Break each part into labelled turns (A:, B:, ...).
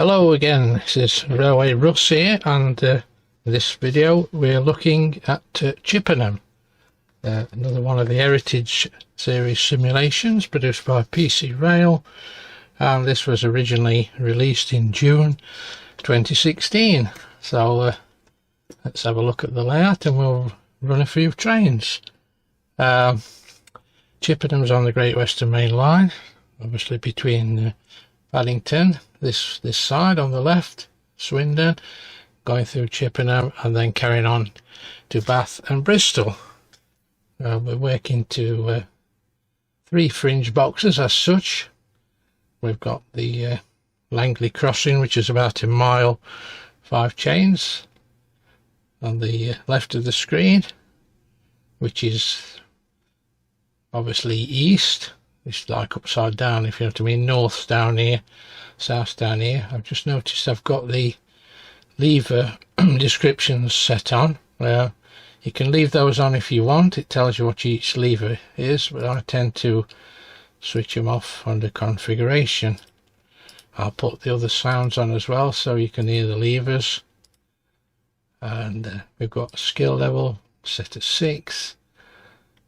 A: Hello again, this is Railway Russ here, and in this video we're looking at Chippenham, another one of the Heritage Series simulations produced by PC Rail, and this was originally released in June 2016. So let's have a look at the layout and we'll run a few trains. Chippenham's on the Great Western Main Line, obviously between Paddington, this side on the left, Swindon, going through Chippenham and then carrying on to Bath and Bristol. We're working to 3 fringe boxes as such. We've got the Langley Crossing, which is about 1 mile, 5 chains on the left of the screen, which is obviously east. It's like upside down, if you know what I mean. North's down here, south's down here. I've just noticed I've got the lever descriptions set on. You can leave those on if you want. It tells you what each lever is, but I tend to switch them off under configuration. I'll put the other sounds on as well so you can hear the levers. And we've got skill level set at 6.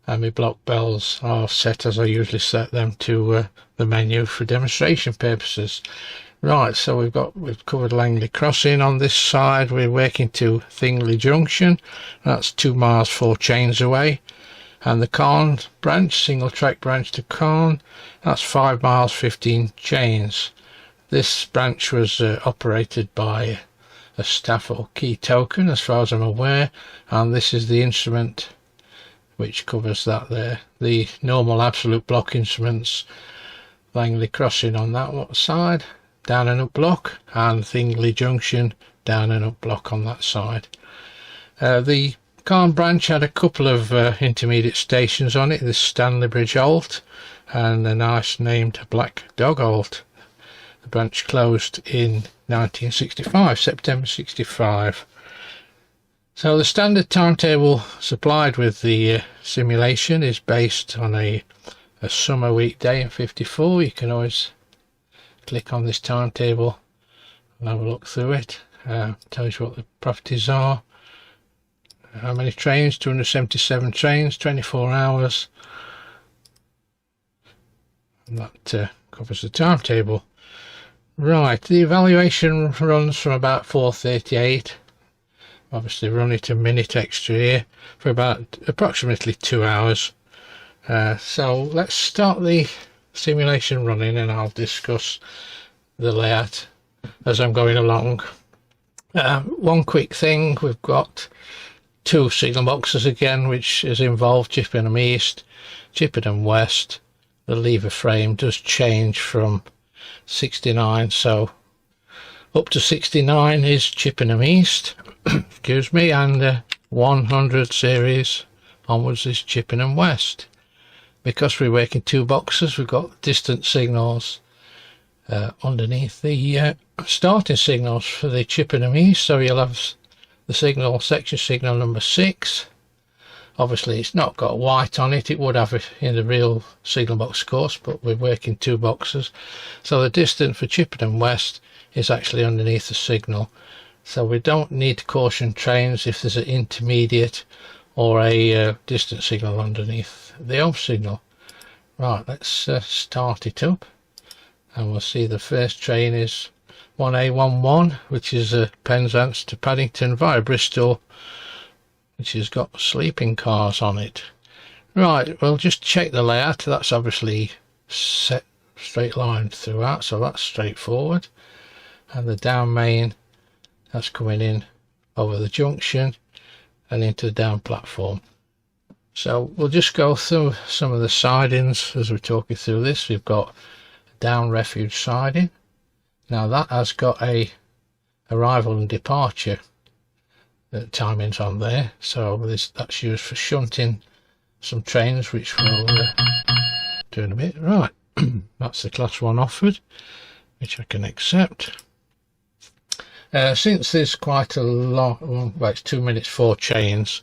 A: And my block bells are set as I usually set them to the menu for demonstration purposes. Right, so we've covered Langley Crossing on this side. We're working to Thingley Junction. That's 2 miles 4 chains away. And the Cairn branch, single track branch to Cairn, that's 5 miles 15 chains. This branch was operated by a staff or key token as far as I'm aware, and this is the instrument which covers that there. The normal absolute block instruments, Langley Crossing on that side, down and up block, and Thingley Junction, down and up block on that side. The Cairn branch had a couple of intermediate stations on it, the Stanley Bridge Halt and a nice named Black Dog Halt. The branch closed in 1965, September 65. So the standard timetable supplied with the simulation is based on a summer weekday in 54. You can always click on this timetable and have a look through it. Tells you what the properties are. How many trains? 277 trains, 24 hours. And that covers the timetable. Right, the evaluation runs from about 4:38. Obviously run it a minute extra here for about approximately 2 hours. So let's start the simulation running and I'll discuss the layout as I'm going along. One quick thing, we've got 2 signal boxes again, which is involved Chippenham East, Chippenham West. The lever frame does change from 69, so up to 69 is Chippenham East, excuse me, and 100 series onwards is Chippenham West. Because we're working 2 boxes, we've got distant signals underneath the starting signals for the Chippenham East. So you'll have the signal, section signal number 6. Obviously it's not got white on it, it would have it in the real signal box course, but we're working 2 boxes. So the distance for Chippenham West is actually underneath the signal. So we don't need to caution trains if there's an intermediate or a distant signal underneath the home signal. Right, let's start it up and we'll see the first train is 1A11, which is Penzance to Paddington via Bristol, which has got sleeping cars on it. Right, we'll just check the layout. That's obviously set straight line throughout, so that's straightforward. And the down main, that's coming in over the junction and into the down platform. So we'll just go through some of the sidings as we're talking through this. We've got down refuge siding. Now that has got a arrival and departure timings on there, so that's used for shunting some trains, which we'll do in a bit. Right, that's the class 1 offered, which I can accept. Since there's quite a long, well, it's 2 minutes 4 chains,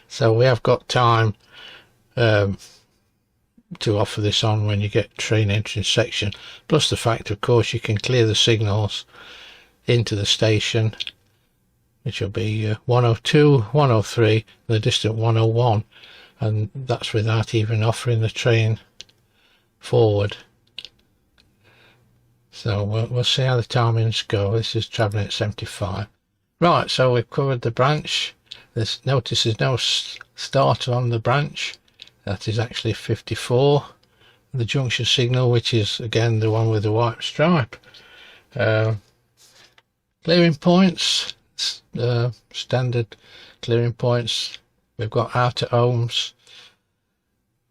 A: so we have got time to offer this on when you get train entering section, plus the fact of course you can clear the signals into the station, which will be 102, 103, the distant 101, and that's without even offering the train forward. So we'll see how the timings go. This is travelling at 75. Right, so we've covered the branch. Notice there's no starter on the branch. That is actually 54. The junction signal, which is again the one with the white stripe. Clearing points, standard clearing points. We've got outer ohms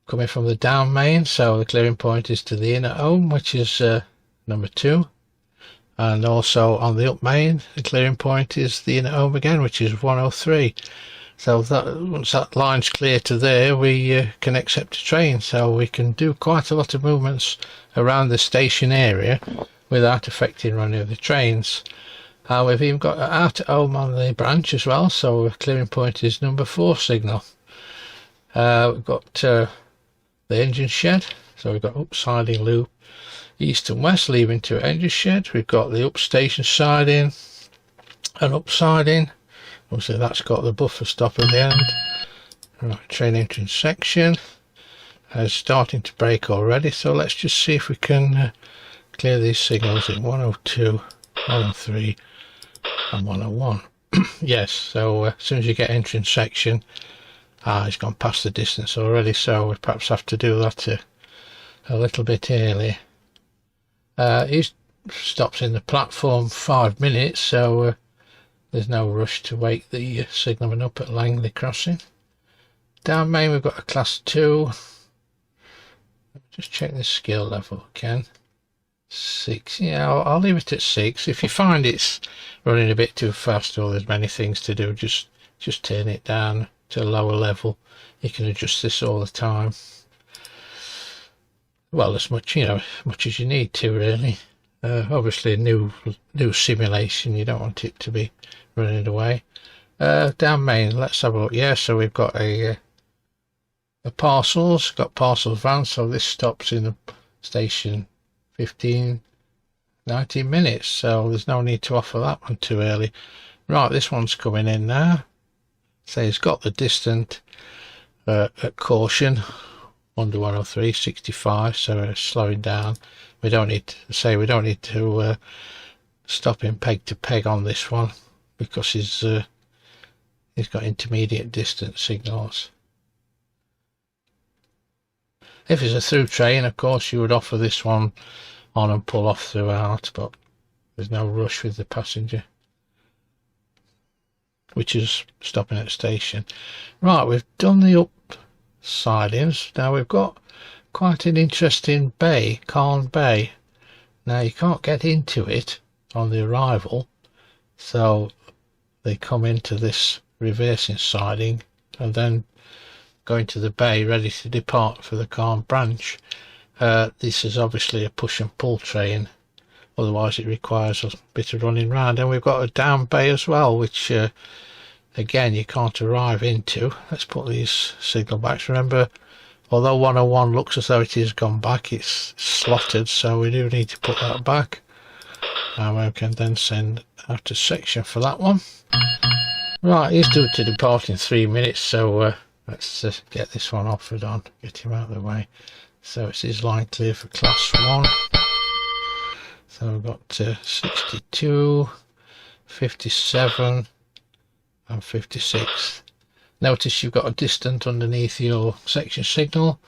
A: coming from the down main, so the clearing point is to the inner ohm, which is number 2, and also on the up main the clearing point is the inner ohm again, which is 103. So once that line's clear to there, we can accept a train, so we can do quite a lot of movements around the station area without affecting running of the trains. We've even got an outer ohm on the branch as well, so the clearing point is number 4 signal. We've got the engine shed, so we've got up siding loop east and west leaving to engine shed. We've got the up station siding and up siding. Obviously that's got the buffer stop at the end. Right, train entrance section is starting to break already, so let's just see if we can clear these signals in 102, 103 and 101. Yes, so as soon as you get entrance section, it's gone past the distance already, so we perhaps have to do that a little bit early. He stops in the platform 5 minutes, so there's no rush to wake the signalman up at Langley Crossing. Down main we've got a class 2. Just check the skill level again. 6, yeah, I'll leave it at 6. If you find it's running a bit too fast or there's many things to do, just turn it down to a lower level. You can adjust this all the time. Well, as much as you need to, really. Obviously new simulation, you don't want it to be running away. Down main, let's have a look. Yeah, so we've got a parcels van, so this stops in the station 19 minutes, so there's no need to offer that one too early. Right, this one's coming in now. So it's got the distant at caution under 103, 65, so it's slowing down. We don't need to stop him peg to peg on this one, because he's got intermediate distance signals. If it's a through train, of course you would offer this one on and pull off throughout, but there's no rush with the passenger, which is stopping at station. Right, we've done the up sidings. Now we've got quite an interesting bay, Carn Bay. Now you can't get into it on the arrival, so they come into this reversing siding and then go into the bay ready to depart for the Carn branch. This is obviously a push and pull train, otherwise it requires a bit of running round. And we've got a down bay as well, which again you can't arrive into. Let's put these signal backs. Remember, although 101 looks as though it has gone back, it's slotted, so we do need to put that back, and we can then send out a section for that one. Right, he's due to depart in 3 minutes, so let's get this one offered on, get him out of the way. So it's his line clear for class 1. So we've got 62, 57 and 56. Notice you've got a distant underneath your section signal.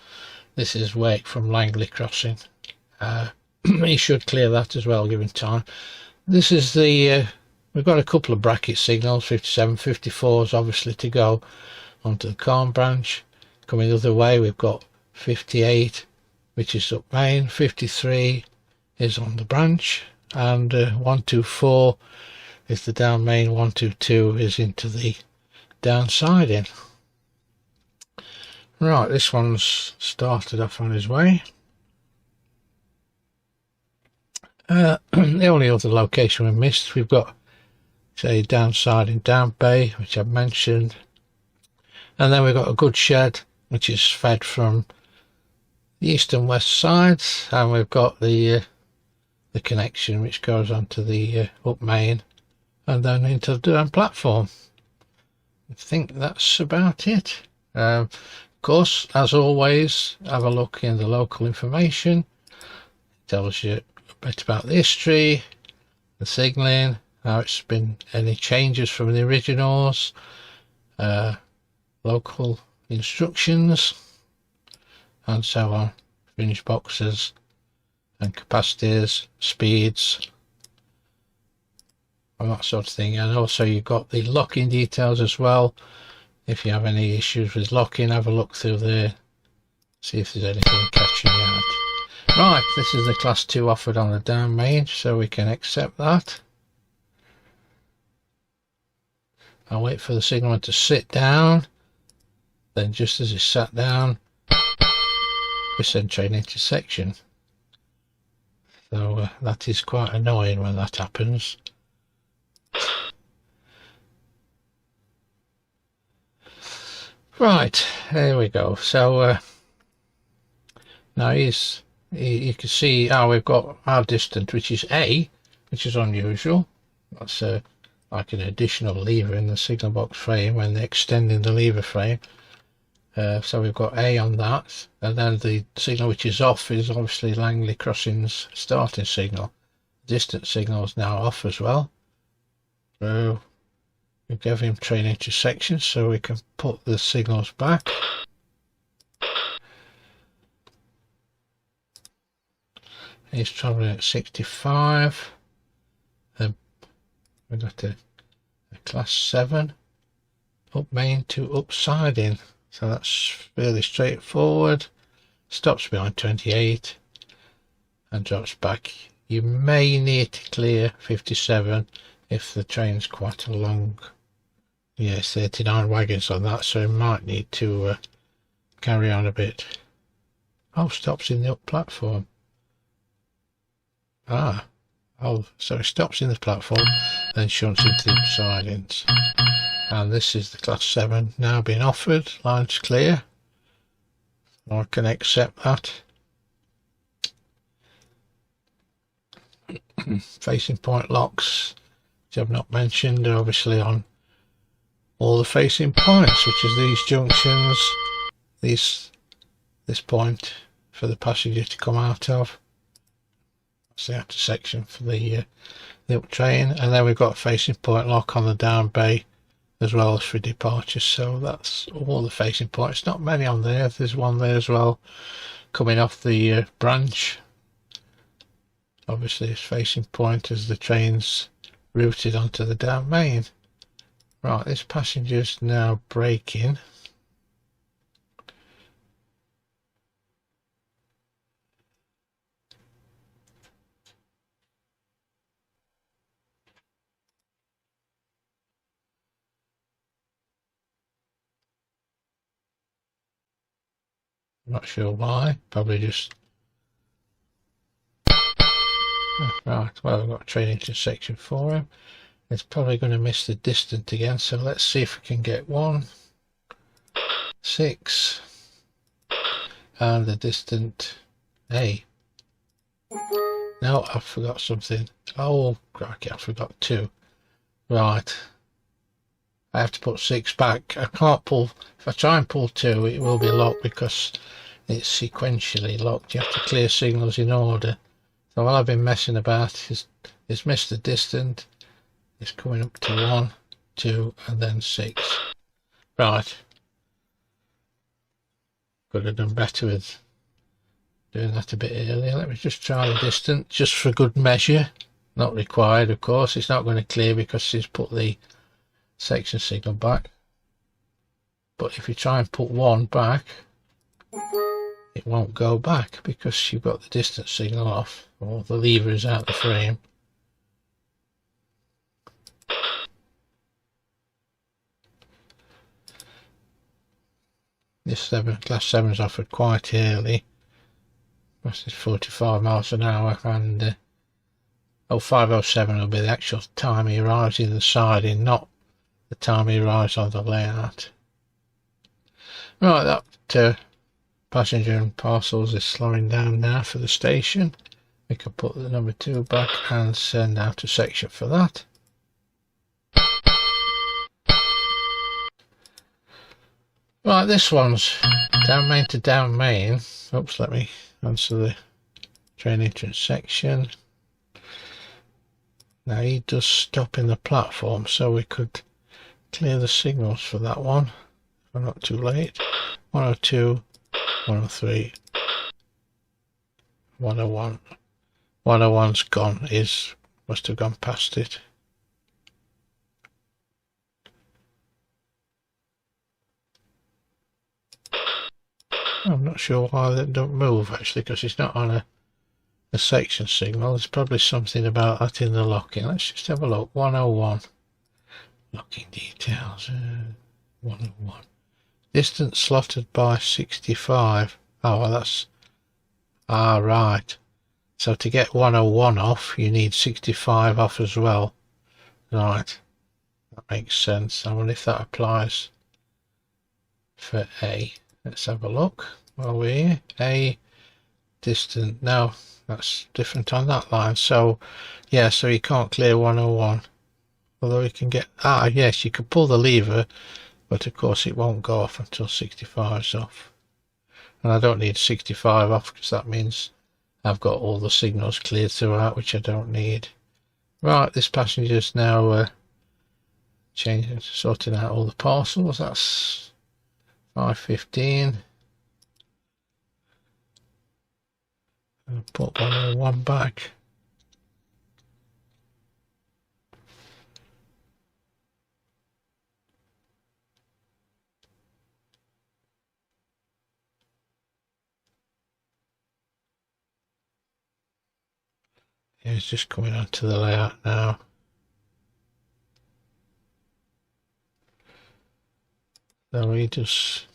A: This is wake from Langley Crossing. You should clear that as well given time. This is the we've got a couple of bracket signals, 57, 54s obviously to go onto the Carn branch. Coming the other way we've got 58, which is up main, 53 is on the branch, and 124 is the down main, 122 is into the down siding. Right, this one's started off on his way. The only other location we missed, we've got, say, down siding, down bay, which I've mentioned, and then we've got a good shed which is fed from the east and west sides, and we've got the the connection which goes onto the up main and then into the Durham platform. I think that's about it. Of course, as always, have a look in the local information. It tells you a bit about the history, the signalling, how it's been, any changes from the originals, local instructions, and so on. Fringe boxes and capacities, speeds, and that sort of thing. And also you've got the locking details as well. If you have any issues with locking, have a look through there, see if there's anything catching you out. Right, this is the class 2 offered on the down main, so we can accept that. I'll wait for the signal to sit down, then just as it sat down, we send train into section. So that is quite annoying when that happens. Right, there we go. So now you can see how we've got our distance, which is A, which is unusual. That's like an additional lever in the signal box frame when they're extending the lever frame. So we've got A on that, and then the signal which is off is obviously Langley Crossing's starting signal. Distance signal is now off as well. So we give him train intersection so we can put the signals back. He's travelling at 65. Then we've got a class 7 up main to up siding. So that's fairly straightforward. Stops behind 28 and drops back. You may need to clear 57 if the train's quite a long, yeah, 39 wagons on that, so you might need to carry on a bit. Oh, stops in the up platform. Ah, oh, so it stops in the platform, then shunts into the sidings. And this is the class 7 now being offered. Line's clear. I can accept that. Facing point locks, which I've not mentioned, are obviously on all the facing points, which is these junctions, this point for the passenger to come out of. That's the outer section for the up train, and then we've got a facing point lock on the down bay as well as for departures. So that's all the facing points. Not many on there. There's one there as well coming off the branch. Obviously it's facing point as the train's routed onto the down main. Right, this passenger's now braking. Not sure why, probably just... Right, well, we've got a train intersection for him. It's probably going to miss the distance again, so let's see if we can get 1, 6, and the distant A. No, I forgot something. Oh, crikey, I forgot 2. Right. I have to put 6 back. I can't pull, if I try and pull 2, it will be locked because it's sequentially locked. You have to clear signals in order. So while I've been messing about, it's missed the distance. It's coming up to 1, 2, and then 6. Right. Could have done better with doing that a bit earlier. Let me just try the distance, just for good measure. Not required, of course. It's not going to clear because he's put the section signal back. But if you try and put 1 back, it won't go back because you've got the distance signal off, or the lever is out the frame. This class 7 is offered quite early. This is 45 miles an hour, and 0507 will be the actual time he arrives in the siding, not the time he arrives on the layout. Right, that passenger and parcels is slowing down now for the station. We can put the number 2 back and send out a section for that. Right, this one's down main to down main. Oops, let me answer the train entrance section. Now he does stop in the platform, so we could clear the signals for that one if I'm not too late. 102, 103, 101. 101's gone, must have gone past it. I'm not sure why that don't move actually, because it's not on a section signal. There's probably something about that in the locking. Let's just have a look. 101. Locking details. 101. Distance slotted by 65. Oh, well, that's... Ah, right. So to get 101 off, you need 65 off as well. Right. That makes sense. I wonder if that applies for A. Let's have a look while we're here. A distant. No, that's different on that line. So, yeah, so you can't clear 101. Although you can get... Ah, yes, you can pull the lever, but of course it won't go off until 65's off. And I don't need 65 off because that means I've got all the signals cleared throughout, which I don't need. Right, this passenger's now sorting out all the parcels. That's 5:15. I'll put 101 back. Yeah, it's just coming onto the layout now. So he just,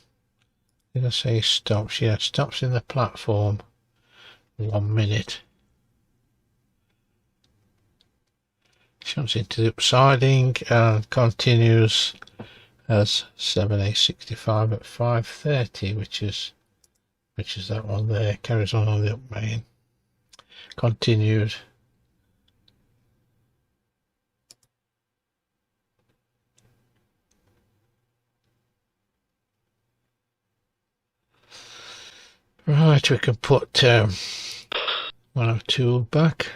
A: did I say stops? Yeah, it stops in the platform 1 minute. Jumps into the upsiding and continues as 7A65 at 5:30, which is that one there. Carries on the up main. Continued. Right, we can put 102 back.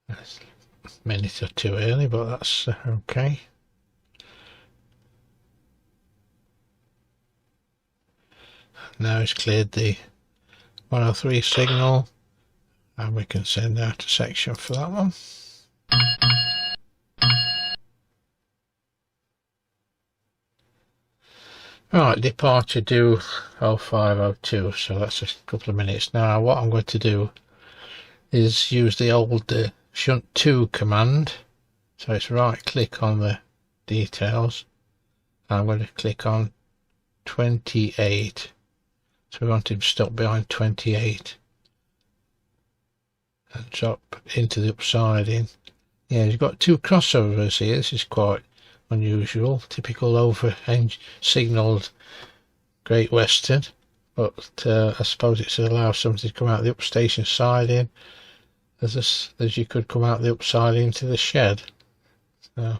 A: That's a minute or two early, but that's okay. Now it's cleared the 103 signal, and we can send out a section for that one. Right, departure due 0502, so that's a couple of minutes. Now what I'm going to do is use the old shunt 2 command. So it's right click on the details, and I'm going to click on 28. So we want him to stop behind 28 and drop into the upsiding. Yeah, you've got 2 crossovers here. This is quite unusual, typical over signalled Great Western, but I suppose it's to allow something to come out the upstation siding as you could come out the upside into the shed. So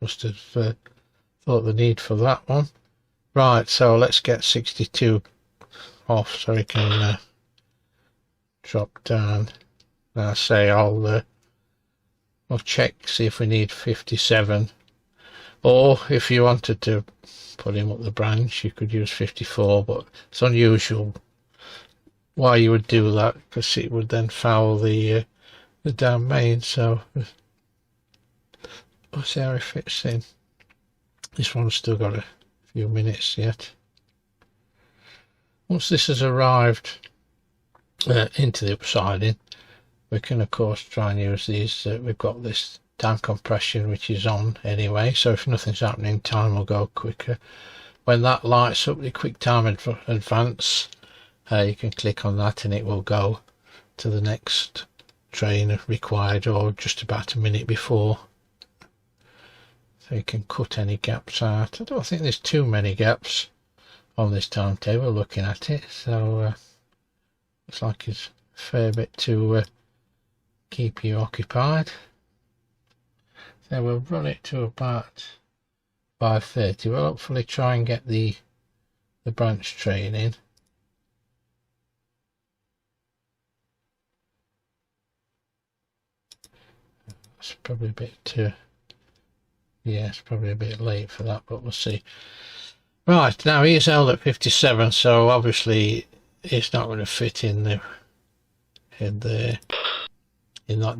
A: must have thought the need for that one. Right, so let's get 62 off so we can drop down. I say I'll check, see if we need 57, or if you wanted to put him up the branch you could use 54, but it's unusual why you would do that, because it would then foul the down main. So we'll see how it fits in. This one's still got a few minutes yet. Once this has arrived into the upsiding, we can of course try and use these. We've got this time compression which is on anyway, so if nothing's happening time will go quicker. When that lights up the quick time advance, you can click on that and it will go to the next train required, or just about a minute before, so you can cut any gaps out. I don't think there's too many gaps on this timetable looking at it, so looks like it's a fair bit to keep you occupied. So we'll run it to about 5:30. We'll hopefully try and get the branch train in. It's probably a bit yeah, it's probably a bit late for that, but we'll see. Right, now he's held at 57, so obviously it's not going to fit in that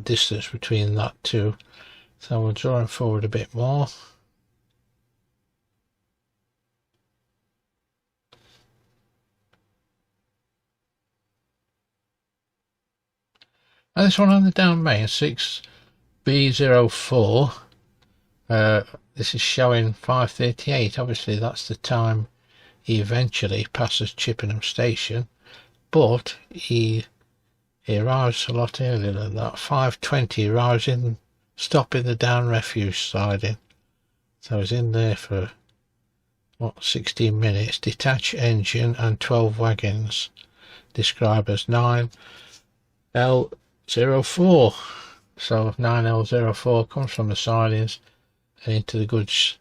A: distance between that two. So we'll draw him forward a bit more. And this one on the down main, 6B04, this is showing 5:38. Obviously that's the time he eventually passes Chippenham Station, but he arrives a lot earlier than that. 5:20 arrives in, stopping the down refuge siding. So he's in there for what, 16 minutes. Detached engine and 12 wagons. Described as 9L04. So 9L04 comes from the sidings and into the goods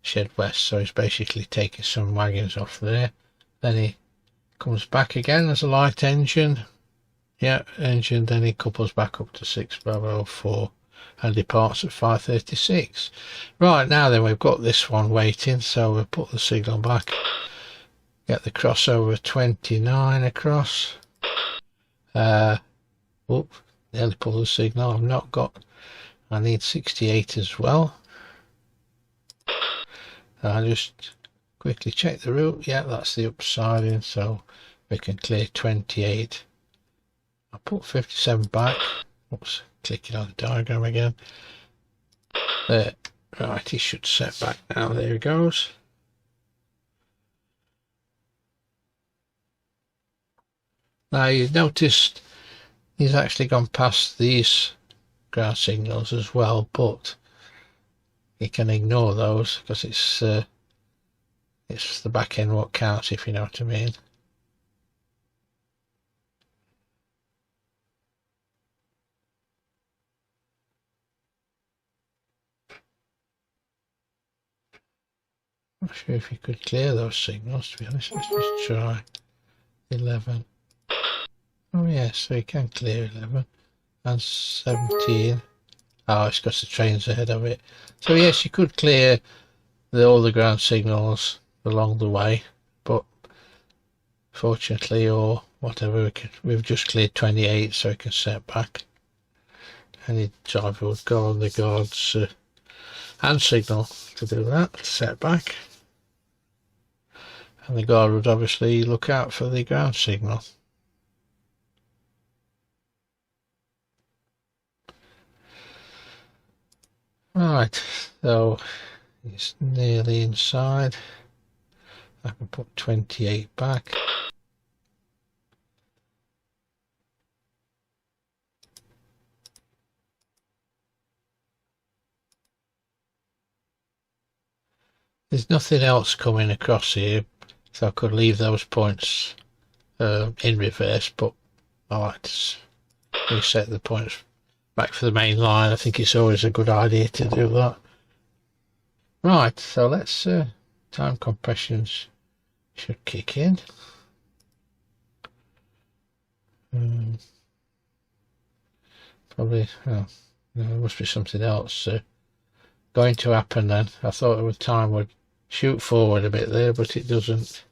A: shed west. So he's basically taking some wagons off there. Then he comes back again. There's a light engine. Yeah, engine. Then he couples back up to 6Bravo04 and departs at 5:36. Right, now then we've got this one waiting, so we'll put the signal back. Get the crossover 29 across. Whoop, nearly pulled the signal. I've not got, I need 68 as well. I'll just quickly check the route. Yeah, that's the upsiding, so we can clear 28. I'll put 57 back. Oops, clicking on the diagram again. There. Right, he should set back now. There he goes. Now you've noticed he's actually gone past these ground signals as well, but you can ignore those because it's the back end what counts, if you know what I mean. Not sure if you could clear those signals, to be honest. Let's just try 11. Oh yes, so you can clear 11 and 17. Oh, it's because the train's ahead of it. So yes, you could clear all the ground signals along the way, but fortunately, or whatever, we've just cleared 28, so we can set back. Any driver would go on the guard's hand signal to do that, to set back. And the guard would obviously look out for the ground signal. Right, so it's nearly inside. I can put 28 back. There's nothing else coming across here, so I could leave those points in reverse, but I like to reset the points back for the main line. I think it's always a good idea to do that. Right, so let's time compressions should kick in. Probably, oh, no, there must be something else going to happen then. I thought the time would shoot forward a bit there, but it doesn't.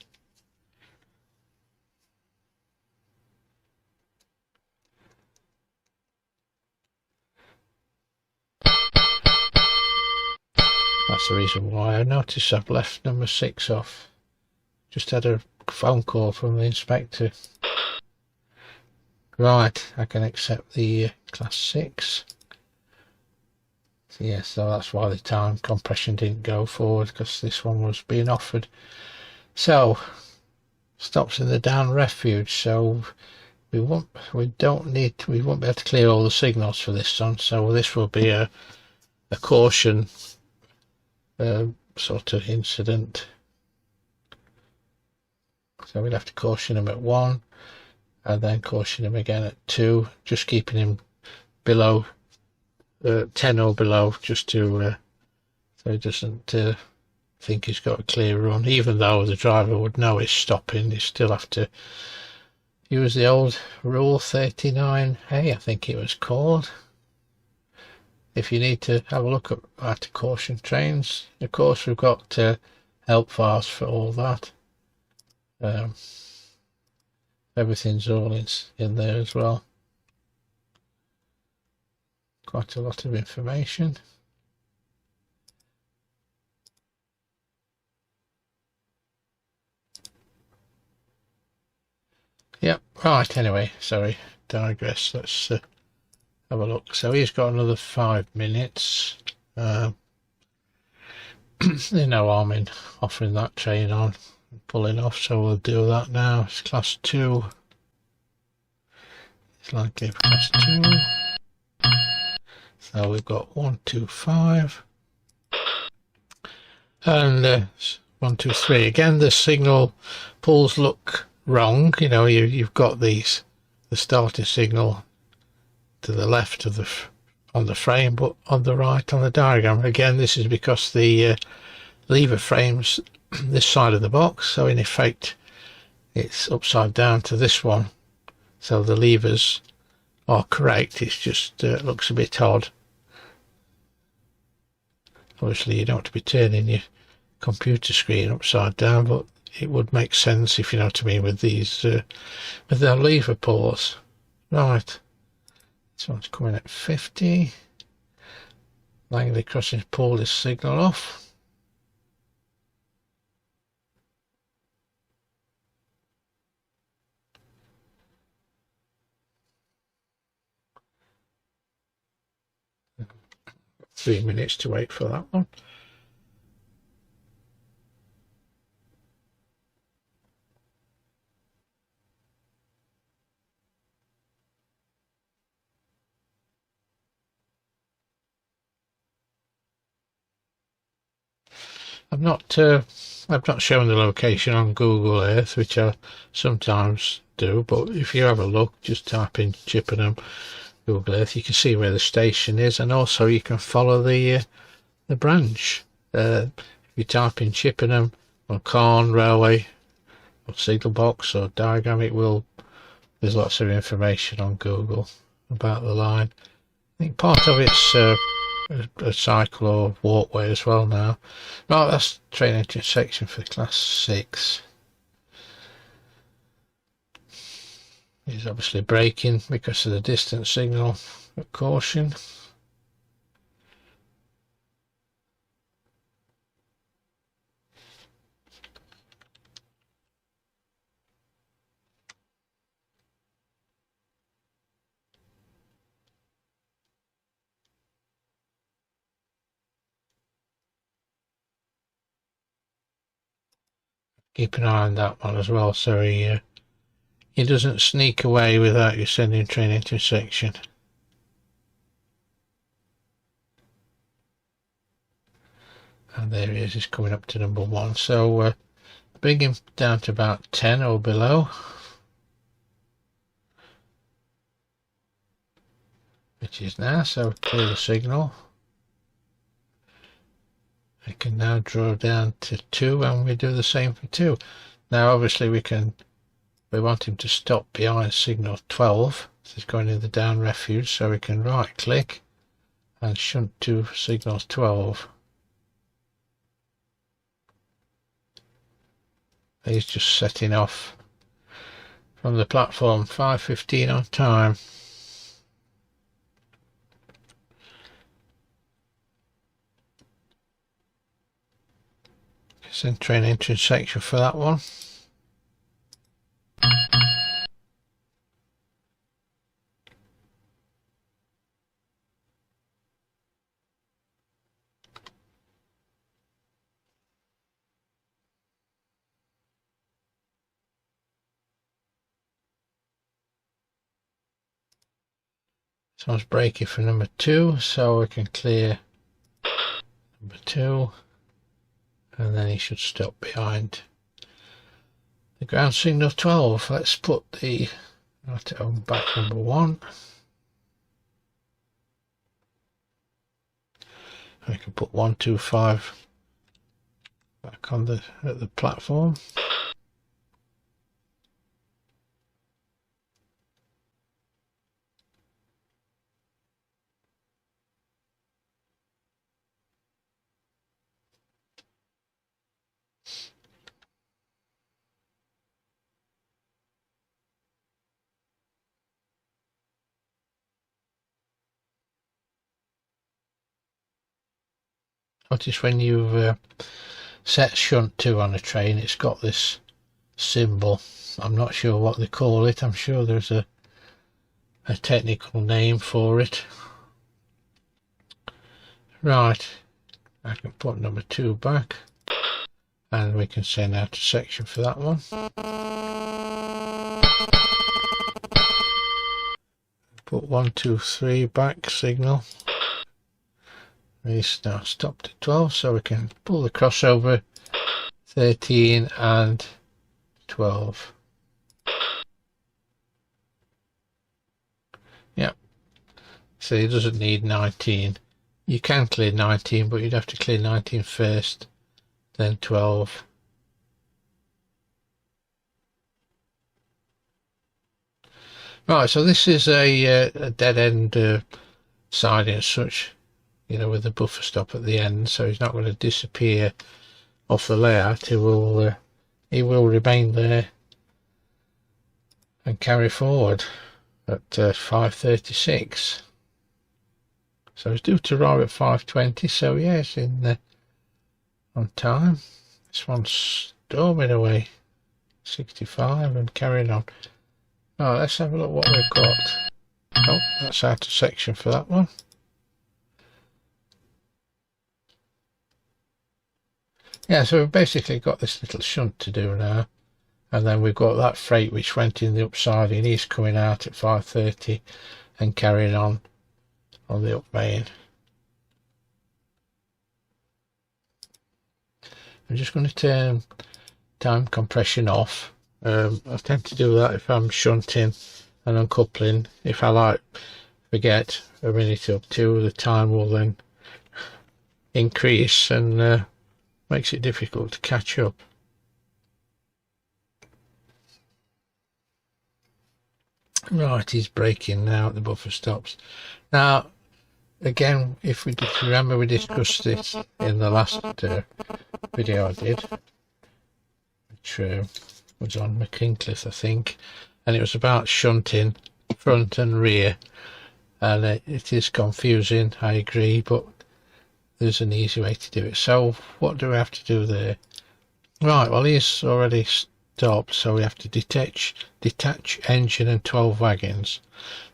A: That's the reason why. I noticed I've left number 6 off. Just had a phone call from the inspector. Right, I can accept the class 6. So yeah, so that's why the time compression didn't go forward, because this one was being offered. So stops in the down refuge, so we won't be able to clear all the signals for this one, so this will be a caution sort of incident. So we'll have to caution him at 1 and then caution him again at 2, just keeping him below 10 or below, just to so he doesn't think he's got a clear run. Even though the driver would know he's stopping, you still have to use the old rule 39A, I think it was called. If you need to have a look at how to caution trains, of course we've got help files for all that. Everything's all in there as well. Quite a lot of information. Yep, right, anyway, sorry, digress. Let's have a look. So he's got another 5 minutes. There's no harm in offering that train on and pulling off, so we'll do that now. It's class 2. It's likely for class 2. So we've got 1, 2, 5. And 1, 2, 3. Again, the signal pulls look wrong. You know, you've got the starting signal to the left of on the frame, but on the right on the diagram. Again, this is because the lever frame's this side of the box, so in effect it's upside down to this one, so the levers are correct. It's just looks a bit odd. Obviously you don't want to be turning your computer screen upside down, but it would make sense, if you know what I mean, with these with their lever pulls. Right, this one's coming at 50. Langley Crossing pulled his signal off. Three minutes to wait for that one. I've not shown the location on Google Earth, which I sometimes do, but if you have a look, just type in Chippenham Google Earth, you can see where the station is, and also you can follow the branch. If you type in Chippenham or Cairn Railway or signal box or diagram, there's lots of information on Google about the line. I think part of it's a cycle or walkway as well now. Right, that's train entrance section for class 6. He's obviously braking because of the distance signal at caution. Keep an eye on that one as well, so he doesn't sneak away without you sending train into section. And there he is, he's coming up to number 1. So bring him down to about 10 or below, which is now, so clear the signal. I can now draw down to 2, and we do the same for 2. Now obviously we want him to stop behind signal 12. This is going in the down refuge, so we can right click and shunt to signal 12. He's just setting off from the platform, 5:15 on time. Send train entrance section for that one. So I was braking for number 2, so we can clear number 2, and then he should stop behind the ground signal 12. Let's put the on back number 1. I can put 125 back on at the platform. Notice when you've set shunt 2 on a train, it's got this symbol. I'm not sure what they call it. I'm sure there's a technical name for it. Right, I can put number 2 back, and we can send out a section for that one. Put 1, 2, 3 back signal. It's now stopped at 12, so we can pull the crossover 13 and 12. Yeah, so it doesn't need 19. You can clear 19, but you'd have to clear 19 first, then 12. Right, so this is a dead end siding as such, you know, with the buffer stop at the end, so he's not going to disappear off the layout. He will remain there and carry forward at 5:36. So it's due to arrive at 5:20. So yes, on time. This one's storming away, 65 and carrying on. Right, let's have a look what we've got. Oh, that's out of section for that one. Yeah, so we've basically got this little shunt to do now, and then we've got that freight which went in the upside, and he's coming out at 5:30 and carrying on the up main. I'm just going to turn time compression off. I tend to do that if I'm shunting and uncoupling. If I forget a minute or two, the time will then increase and makes it difficult to catch up. Right, he's braking now at the buffer stops. Now, again, if we remember, we discussed this in the last video I did, which was on McKincliffe, I think, and it was about shunting front and rear, and it is confusing, I agree, but there's an easy way to do it. So what do we have to do there? Right, well, he's already stopped, so we have to detach engine and 12 wagons.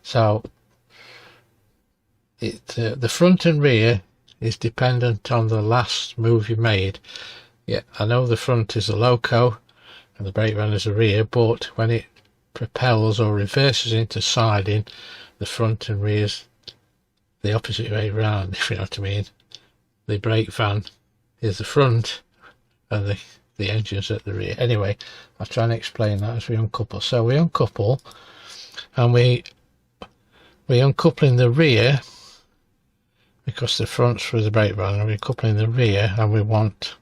A: So the front and rear is dependent on the last move you made. Yeah, I know the front is the loco and the brake van is the rear, but when it propels or reverses into siding, the front and rear's the opposite way round, if you know what I mean. The brake van is the front and the engine's at the rear. Anyway, I'll try and explain that as we uncouple. So we uncouple, and we uncoupling the rear because the front's for the brake van, and we're coupling the rear, and we want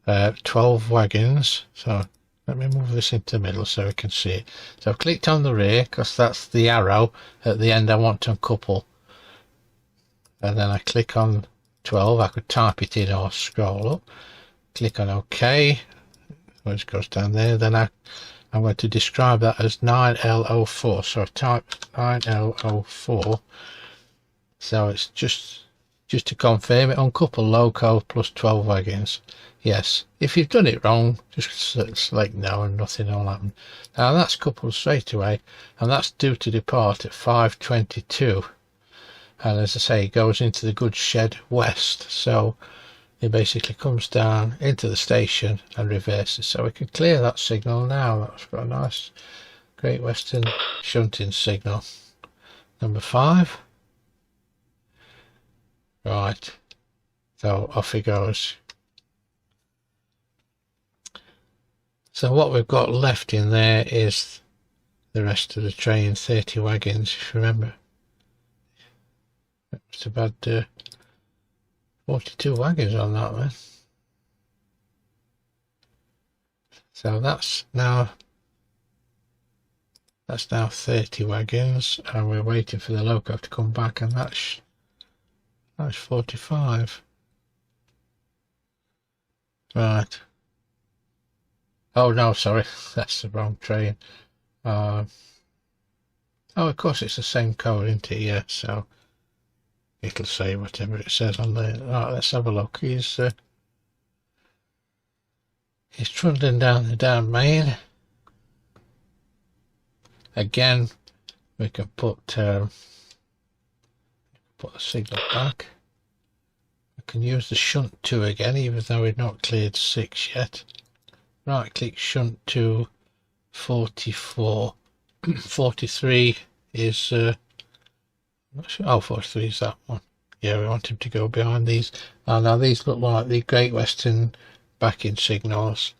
A: 12 wagons. So let me move this into the middle so we can see it. So I've clicked on the rear because that's the arrow at the end I want to uncouple, and then I click on 12. I could type it in or scroll up, click on OK, which goes down there. Then I'm going to describe that as 9L04, so I type 9L04. So it's just to confirm it, uncouple loco plus 12 wagons. Yes, if you've done it wrong, just select no and nothing will happen. Now that's coupled straight away, and that's due to depart at 5:22. And as I say, it goes into the goods shed west, so it basically comes down into the station and reverses. So we can clear that signal now. That's got a nice Great Western shunting signal. Number 5. Right, so off he goes. So what we've got left in there is the rest of the train, 30 wagons, if you remember. It's about 42 wagons on that one. So that's now 30 wagons, and we're waiting for the loco to come back, and that's 45. Right. Oh no, sorry, that's the wrong train. Oh, of course it's the same code, isn't it? Yeah, so it'll say whatever it says on there. Right, let's have a look. He's trundling down the down main. Again, we can put the signal back. We can use the shunt 2 again, even though we've not cleared 6 yet. Right click shunt to 44. 43 is oh, 43 is that one. Yeah, we want him to go behind these. Oh, now these look like the Great Western backing signals.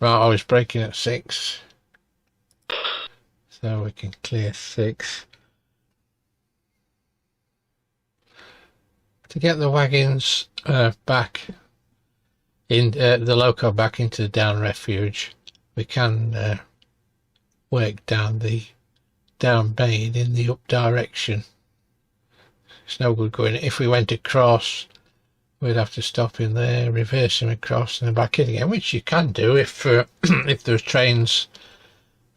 A: Right, I was braking at 6, so we can clear 6. To get the wagons back in the loco back into the down refuge, we can work down the down main in the up direction. It's no good going. If we went across, we'd have to stop in there, reverse him across and then back in again, which you can do if if there's trains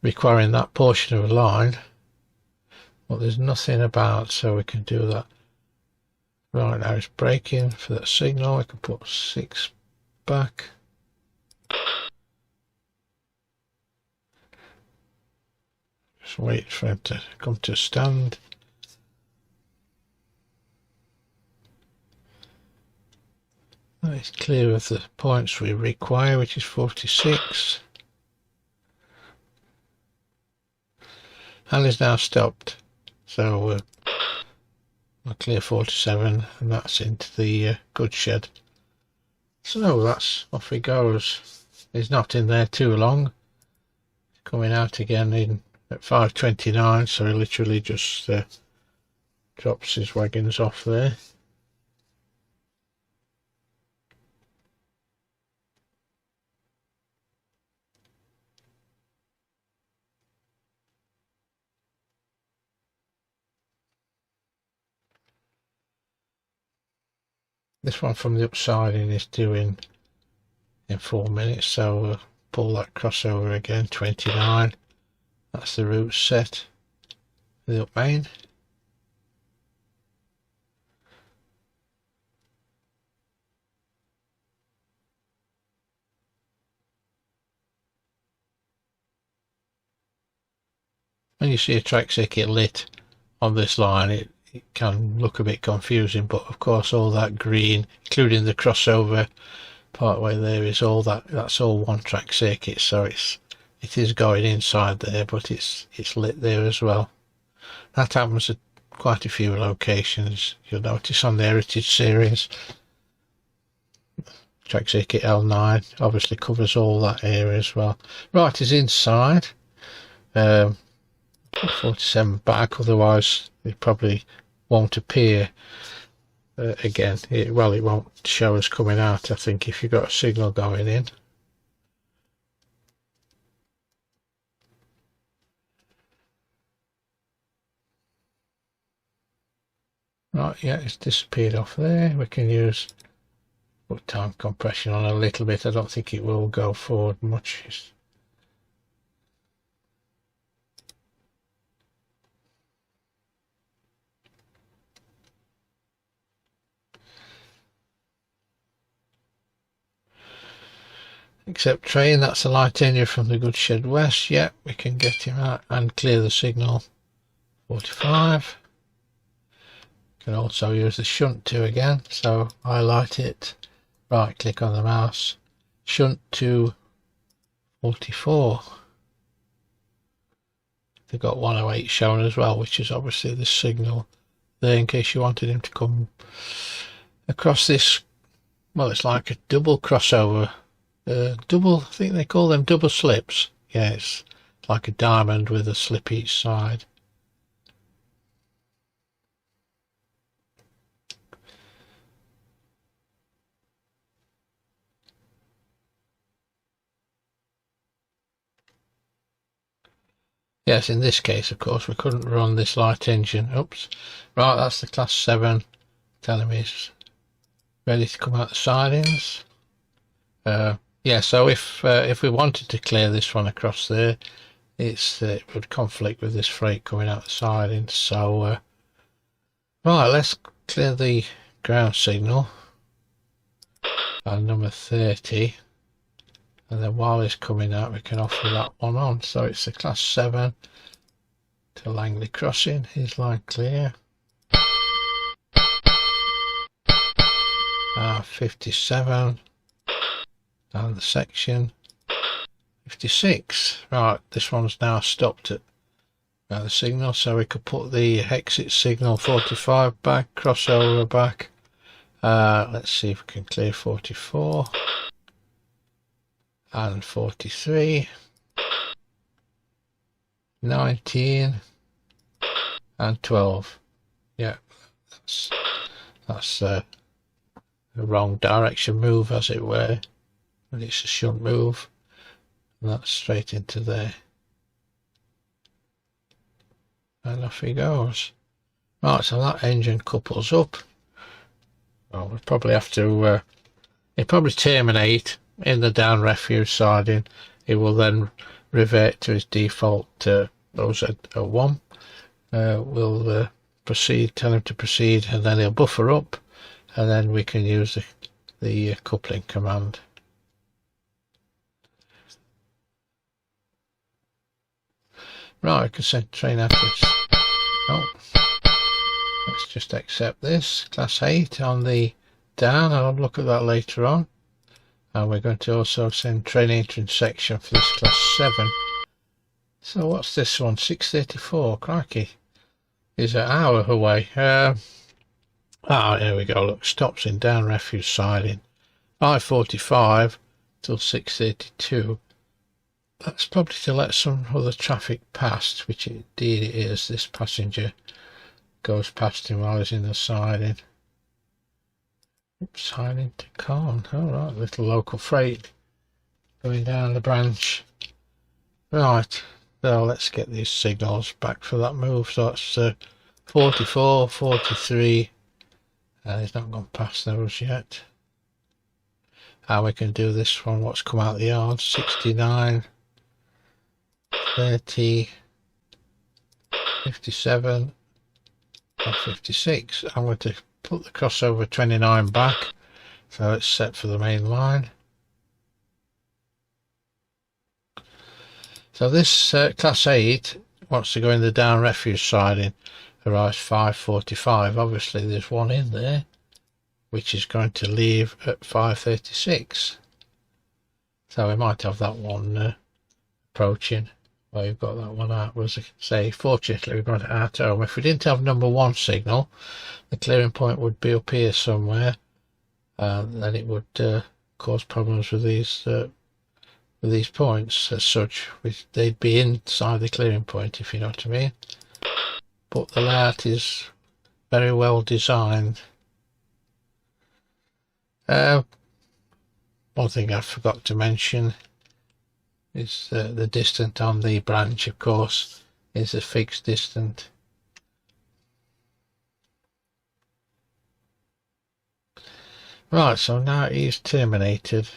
A: requiring that portion of a line. But there's nothing about, so we can do that. Right, now it's braking for that signal. I can put 6 back. Just wait for him to come to a stand. It's clear of the points we require, which is 46. And is now stopped. So we'll clear 47, and that's into the goods shed. So that's off he goes. He's not in there too long. Coming out again in at 5:29, so he literally just drops his wagons off there. This one from the upside in is due in 4 minutes, so we'll pull that crossover again. 29. That's the route set for the up main. When you see a track circuit lit on this line, it can look a bit confusing, but of course all that green, including the crossover part way there, is all that's all one track circuit, so it is going inside there, but it's lit there as well. That happens at quite a few locations. You'll notice on the Heritage series. Track circuit L9 obviously covers all that area as well. Right, is inside. 47 back, otherwise it probably won't appear again. It won't show us coming out, I think, if you've got a signal going in. Right, yeah, it's disappeared off there. We can put time compression on a little bit. I don't think it will go forward much. Except train, that's a light area from the goods shed west. Yeah, we can get him out and clear the signal. 45. Can also use the shunt 2 again, so highlight it, right click on the mouse, shunt to 44. they've got 108 shown as well, which is obviously the signal there in case you wanted him to come across this. Well, it's like a double crossover, double, I think they call them double slips. Yeah, it's like a diamond with a slip each side. Yes, in this case, of course, we couldn't run this light engine. Oops. Right, that's the Class 7 telling me it's ready to come out the sidings. Yeah, so if we wanted to clear this one across there, it would conflict with this freight coming out the sidings. So, right, let's clear the ground signal at number 30. And then while it's coming out, we can offer that one on. So it's the Class 7 to Langley Crossing. Here's line clear. 57. And the section 56. Right, this one's now stopped at the signal. So we could put the exit signal 45 back, crossover back. Let's see if we can clear 44. And 43, 19, and 12. Yeah, that's a wrong direction move, as it were, and it's a shunt move, and that's straight into there, and off he goes. Right, so that engine couples up. Well, we'll probably have to it probably terminate in the down refuge siding. It will then revert to its default OZ01. We'll proceed, tell him to proceed, and then he'll buffer up, and then we can use the coupling command. Right, I can send train out to let's just accept this. Class 8 on the down, and I'll look at that later on. And we're going to also send train entrance section for this Class 7. So what's this one? 6:34. Crikey, is an hour away. Here we go. Look, stops in down refuge siding. I-45 till 6:32. That's probably to let some other traffic past, which indeed it is. This passenger goes past him while he's in the siding. Oops, siding to Cairn. Alright, little local freight going down the branch. Right, so let's get these signals back for that move. So that's 44, 43, and he's not gone past those yet. And we can do this one, what's come out the yard, 69, 30, 57, and 56. I'm going to put the crossover 29 back, so it's set for the main line. So this Class 8 wants to go in the down refuge siding, arrives 5:45. Obviously there's one in there which is going to leave at 5:36, so we might have that one approaching. Well, you've got that one out. Was say, fortunately we've got it out home. If we didn't have number 1 signal, the clearing point would be up here somewhere, and then it would cause problems with these points as such. They'd be inside the clearing point, if you know what I mean. But the layout is very well designed. One thing I forgot to mention is the distance on the branch, of course, is a fixed distance. Right, so now he's terminated.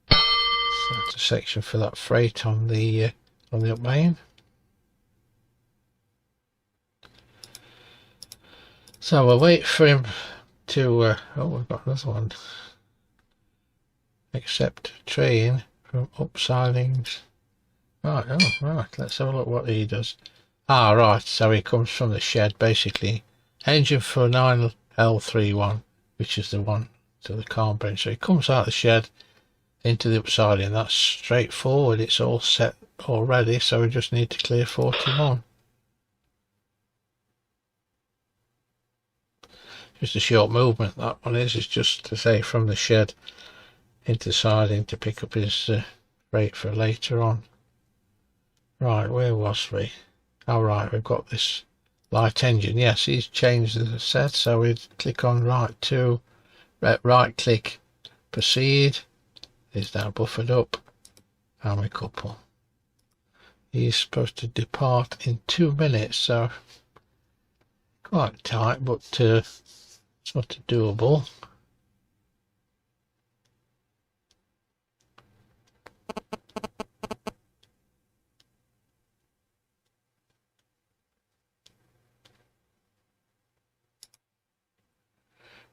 A: So that's a section for that freight on the up main. So we'll wait for him to oh, we've got another one. Accept train from up sidings. Right, oh right, let's have a look what he does. Ah right, so he comes from the shed basically. Engine for 9L31, which is the one to the Cairn branch. So he comes out of the shed, into the upsiding. That's straightforward. It's all set already, so we just need to clear 41. Just a short movement that one is. It's just to say from the shed into siding to pick up his freight for later on. Right, where was we? Oh right, we've got this light engine. Yes, he's changed the set, so we click on right click proceed. Is now buffered up, and we couple. He's supposed to depart in 2 minutes, so quite tight, but sort of doable.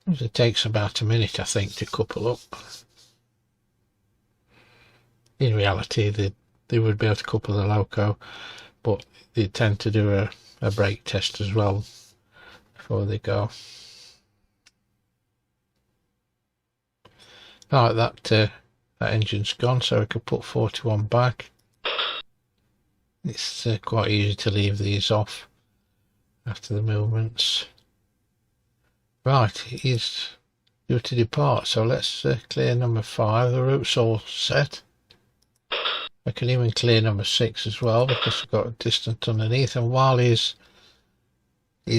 A: It takes about a minute, I think, to couple up. In reality, they would be able to couple the loco, but they tend to do a brake test as well before they go. Right, that engine's gone, so we can put 41 back. It's quite easy to leave these off after the movements. Right, he's due to depart, so let's clear number 5. The route's all set. I can even clear number 6 as well, because we've got a distance underneath, and while he's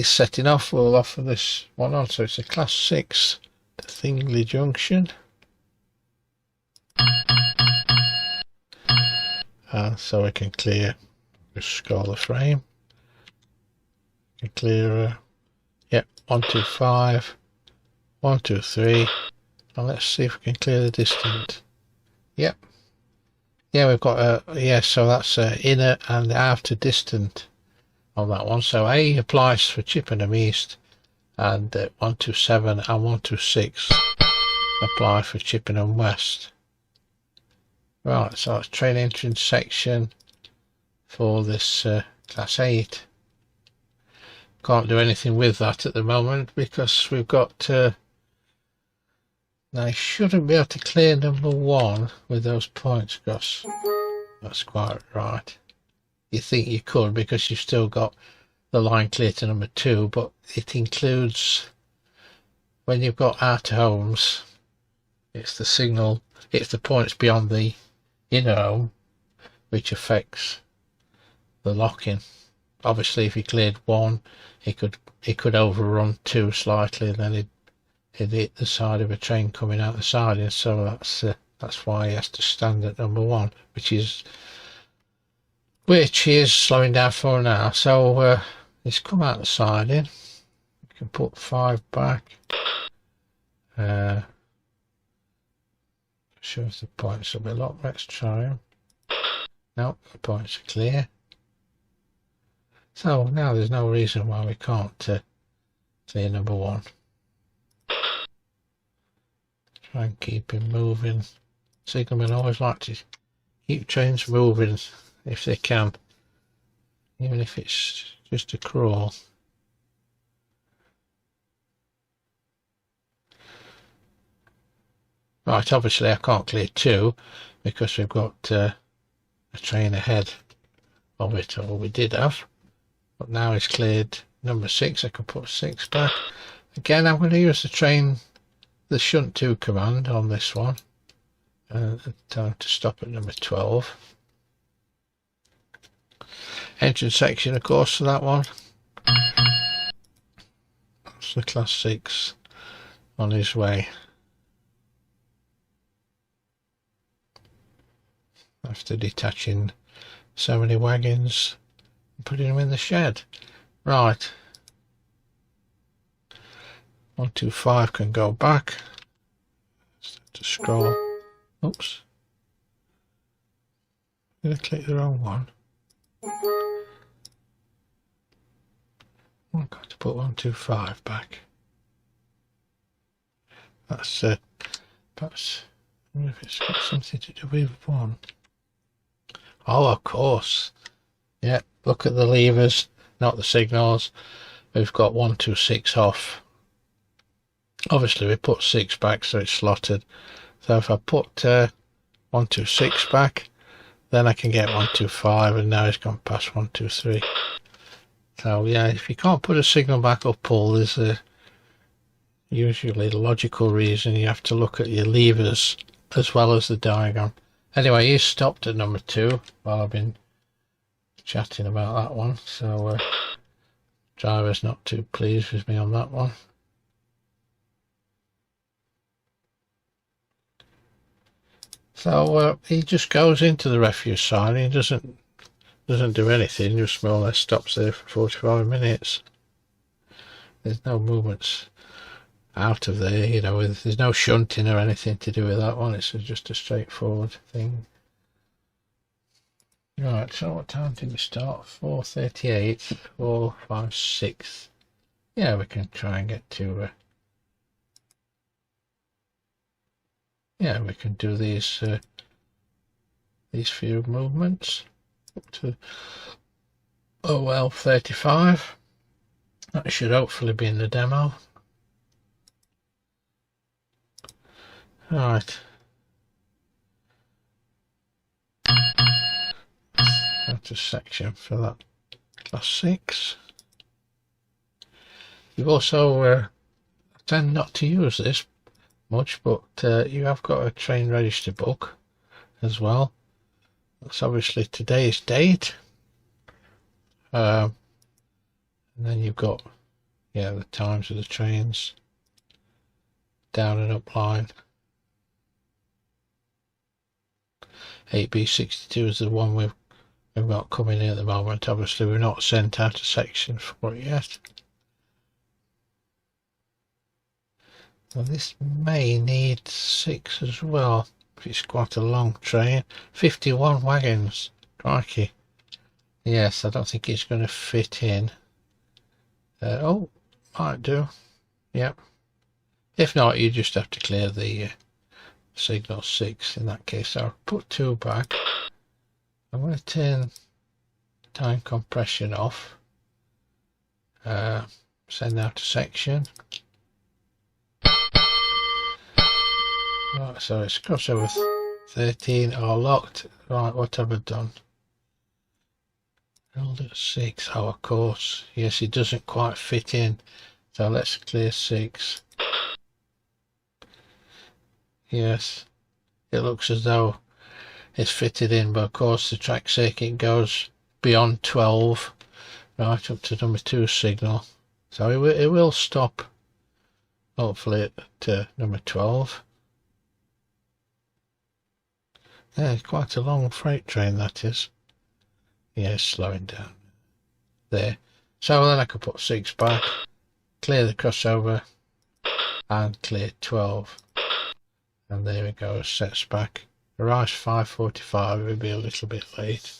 A: setting off, we'll offer this one on. So it's a class 6 to Thingley Junction. So we can clear, just scroll the frame. We can clear, yep, 125, 123, and let's see if we can clear the distance. Yep. Yeah, we've got so that's inner and outer distant on that one. So A applies for Chippenham East, and 127 and 126 apply for Chippenham West. Right, so that's train entrance section for this class 8. Can't do anything with that at the moment because we've got now, you shouldn't be able to clear number 1 with those points across. That's quite right. You think you could because you've still got the line clear to number 2, but it includes, when you've got outer homes, it's the signal, it's the points beyond the inner home which affects the lock-in. Obviously, if he cleared 1, he could overrun 2 slightly, and then he'd hit the side of a train coming out the side, and so that's why he has to stand at number 1, which is slowing down for now. So it's come out the siding. We can put 5 back. Shows the points will be locked. Let's try them. No, the points are clear. So now there's no reason why we can't clear number 1. Try and keep him moving. Signalmen always like to keep trains moving if they can, even if it's just a crawl. Right, obviously I can't clear 2 because we've got a train ahead of it, or we did have, but now it's cleared number 6. I can put 6 back. Again, I'm going to use the shunt 2 command on this one, time to stop at number 12. Engine section, of course, for that one. That's the class 6 on his way. After detaching so many wagons and putting them in the shed. Right. 125 can go back. To scroll. Oops. I'm going to click the wrong one. I've got to put 125 back. That's perhaps, I wonder if it's got something to do with 1. Oh, of course. Yeah, look at the levers, not the signals. We've got 126 off. Obviously we put 6 back so it's slotted. So if I put 126 back, then I can get 125, and now it's gone past 123. So yeah, if you can't put a signal back or pull, there's a usually the logical reason. You have to look at your levers as well as the diagram. Anyway, he's stopped at number 2 while I've been chatting about that one, so driver's not too pleased with me on that one. So he just goes into the refuse side. He doesn't do anything, just more or less stops there for 45 minutes. There's no movements out of there, you know, there's no shunting or anything to do with that one. It's just a straightforward thing. Right, so what time did we start? 4:38, 4, 5, 6. Yeah, we can try and get to yeah, we can do these few movements up to OL 35. That should hopefully be in the demo. Right. That's a section for that class 6. You've also I tend not to use this much, but you have got a train register book as well. That's obviously today's date, and then you've got the times of the trains, down and up line. 8B62 is the one we've got coming in at the moment. Obviously we've not sent out a section for it yet. Well, this may need 6 as well. It's quite a long train. 51 wagons. Crikey. Yes, I don't think it's going to fit in. Oh, might do. Yep. If not, you just have to clear the signal 6 in that case. I'll put 2 back. I'm going to turn time compression off. Send out a section. Right, so it's crossover 13 are locked. Right, what have I done? Held at 6. Oh, of course. Yes, it doesn't quite fit in. So let's clear 6. Yes, it looks as though it's fitted in, but of course the track circuit goes beyond 12, right up to number 2 signal. So it will stop, hopefully, at number 12. Yeah, quite a long freight train that is. Yeah, it's slowing down. There. So then I could put 6 back, clear the crossover, and clear 12. And there we go, sets back. Arrives 5:45, it would be a little bit late.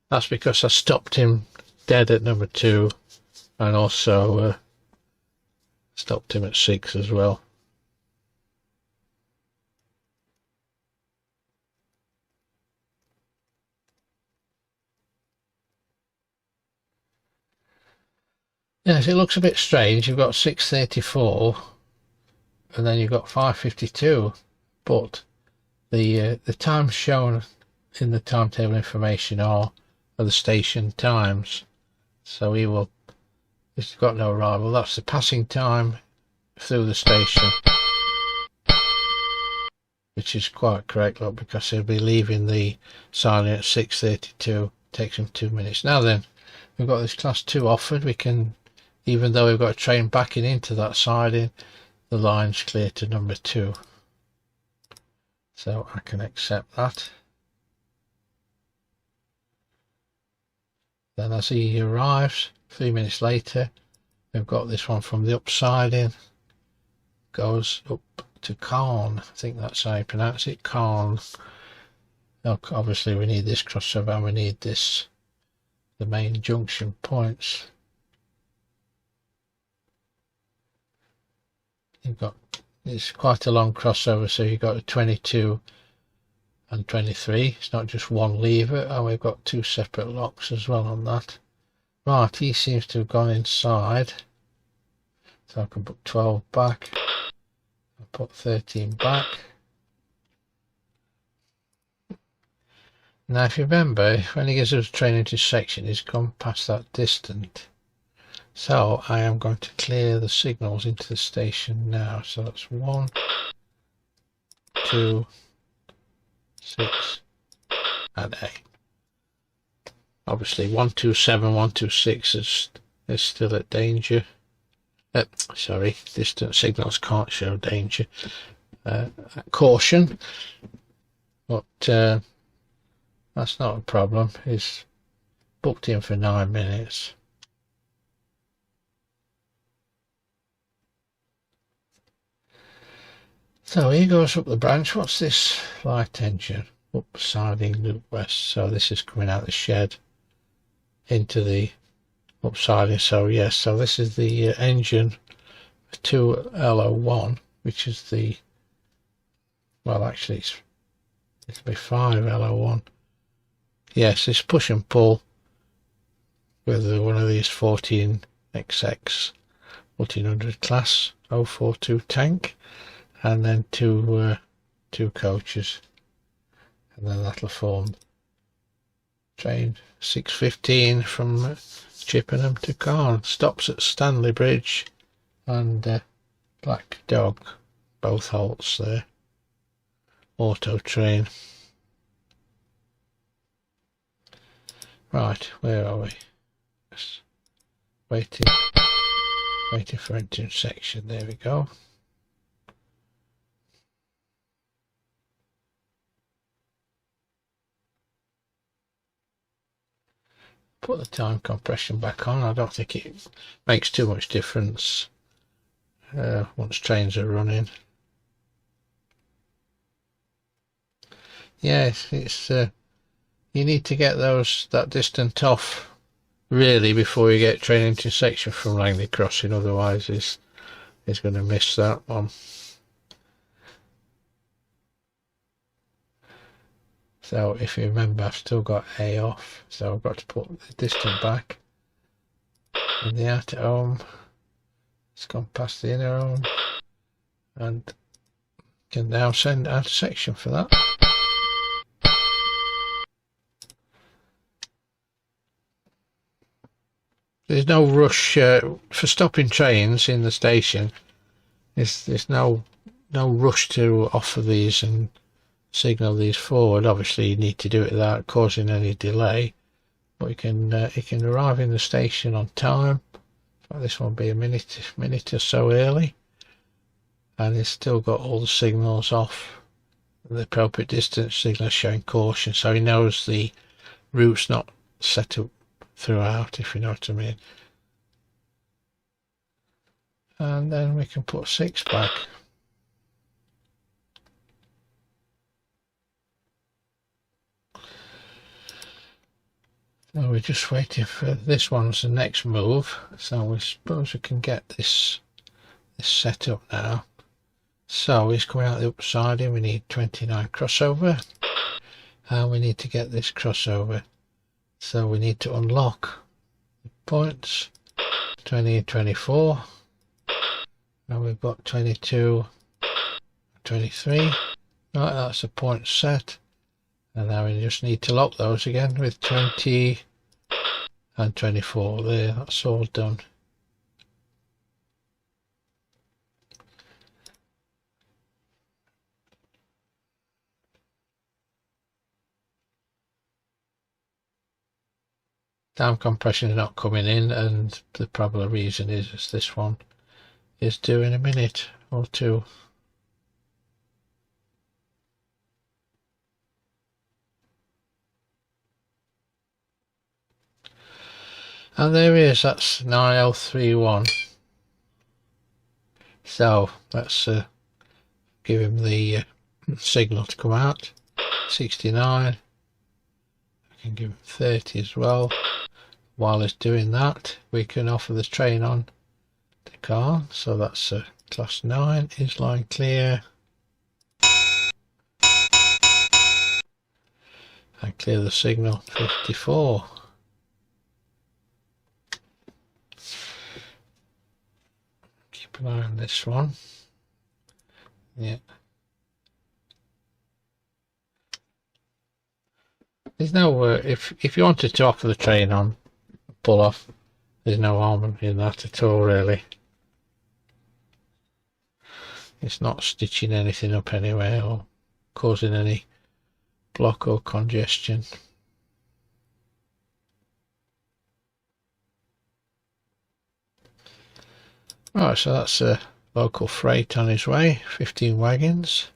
A: That's because I stopped him dead at number 2, and also stopped him at 6 as well. Yes, it looks a bit strange. You've got 6:34 and then you've got 5:52, but the times shown in the timetable information are the station times. So it's got no arrival. That's the passing time through the station, which is quite correct, look, because he'll be leaving the siding at 6:32. Takes him 2 minutes. Now then, we've got this class 2 offered. We can, even though we've got a train backing into that siding, the line's clear to number 2. So I can accept that. Then as he arrives, 3 minutes later, we've got this one from the up siding, goes up to Cairn. I think that's how you pronounce it, Cairn. Now, obviously we need this crossover and we need this, the main junction points. You've got, it's quite a long crossover, so you've got a 22 and 23. It's not just one lever, and we've got 2 separate locks as well on that. Right, he seems to have gone inside, so I can put 12 back. I'll put 13 back. Now if you remember, when he gives us a train into section, he's gone past that distance. So I am going to clear the signals into the station now. So that's 1, 2, 6 and 8. Obviously 127, 126 is still at danger. Sorry, distant signals can't show danger. Caution, but that's not a problem. He's booked in for 9 minutes. So he goes up the branch. What's this light engine? Up siding loop west. So this is coming out the shed into the upsiding. So yes, so this is the engine 2LO1, which is the, well actually it'll be 5LO1. Yes, it's push and pull with one of these 14XX 1400 class 042 tank, and then two coaches, and then that'll form train 615 from Chippenham to Cairn. Stops at Stanley Bridge and Black Dog, both halts there. Auto train. Right, where are we? Yes. Waiting for engine section. There we go. Put the time compression back on. I don't think it makes too much difference once trains are running. Yes, it's you need to get that distance off really before you get train into section from Langley Crossing, otherwise he's going to miss that one. So if you remember, I've still got A off, so I've got to put the distance back. And the outer ohm, it's gone past the inner ohm, and can now send out a section for that. There's no rush for stopping trains in the station. There's no rush to offer these and signal these forward. Obviously you need to do it without causing any delay, but you can arrive in the station on time. This one will be a minute or so early, and it's still got all the signals off, the appropriate distance signal showing caution, so he knows the route's not set up throughout, if you know what I mean. And then we can put 6 back. So we're just waiting for this one's the next move, so we suppose we can get this set up now. So he's coming out the upside, and we need 29 crossover, and we need to get this crossover, so we need to unlock the points 20 and 24, and we've got 22 and 23. Right, that's the point set, and now we just need to lock those again with 20 and 24 there. That's all done. Down compression is not coming in, and the probable reason is this one is due in a minute or two. And there he is, that's 9031. So let's give him the signal to come out. 69. I can give him 30 as well. While he's doing that, we can offer the train on the car. So that's class 9 is line clear. And clear the signal 54. Keep an eye on this one. Yeah. There's no if you wanted to offer the train on pull off, there's no harm in that at all really. It's not stitching anything up anywhere or causing any block or congestion. Right, so that's a local freight on his way, 15 wagons.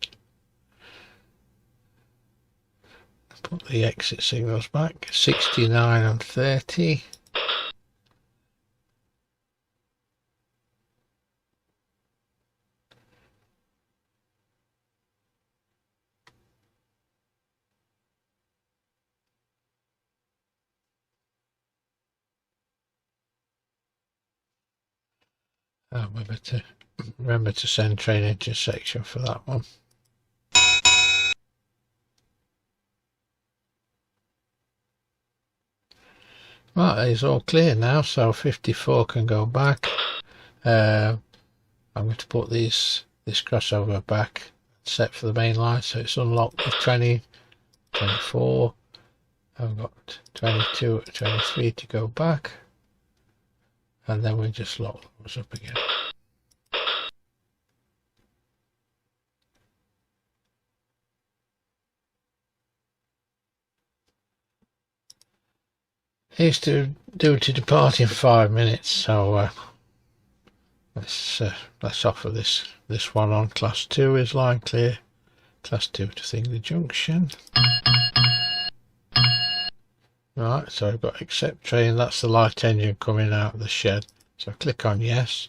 A: Put the exit signals back, 69 and 30. Remember to send train intersection for that one. Right, it's all clear now, so 54 can go back. I'm going to put this crossover back, set for the main line, so it's unlocked with 20, 24. I've got 22, 23 to go back, and then we just lock those up again. He's due to depart in 5 minutes, so let's offer this one on. Class 2 is line clear. Class 2 to Thingley Junction. Right, so I've got accept train. That's the light engine coming out of the shed. So click on yes.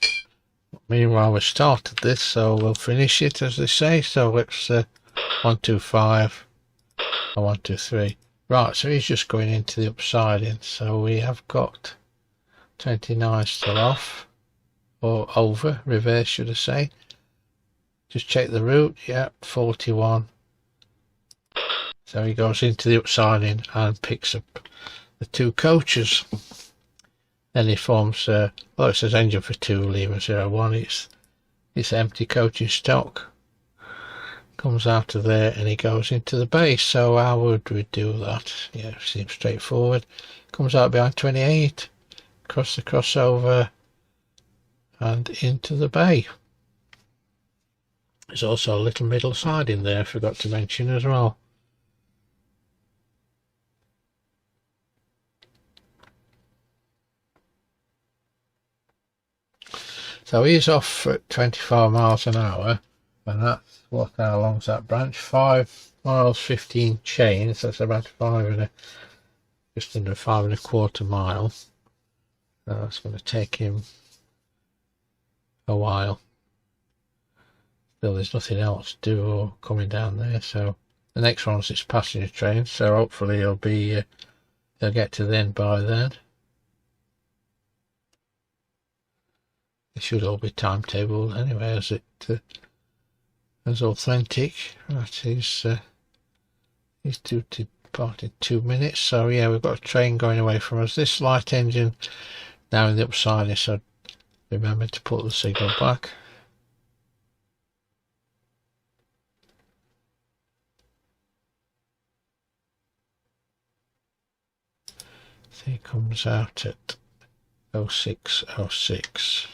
A: Meanwhile, we started this, so we'll finish it as they say. So it's 125 and 123. Right, so he's just going into the upsiding. So we have got 29 still off, or over, reverse should I say. Just check the route, yeah, 41. So he goes into the upsiding and picks up the 2 coaches. Then he forms, well it says engine for 2, Lima 01, it's empty coach in stock. Comes out of there and he goes into the base. So how would we do that? Yeah, it seems straightforward. Comes out behind 28, across the crossover and into the bay. There's also a little middle side in there, I forgot to mention as well. So he's off at 25 miles an hour, and that's what, how long's that branch? 5 miles 15 chains, so that's about just under 5.25 miles. So that's going to take him a while. Still, there's nothing else to do or coming down there. So the next one's this passenger train. So hopefully he'll get to the end by then. It should all be timetabled anyway, as authentic. Right, he's due to depart in 2 minutes. So yeah, we've got a train going away from us. This light engine now in the upside, so remember to put the signal back. So he comes out at 0606.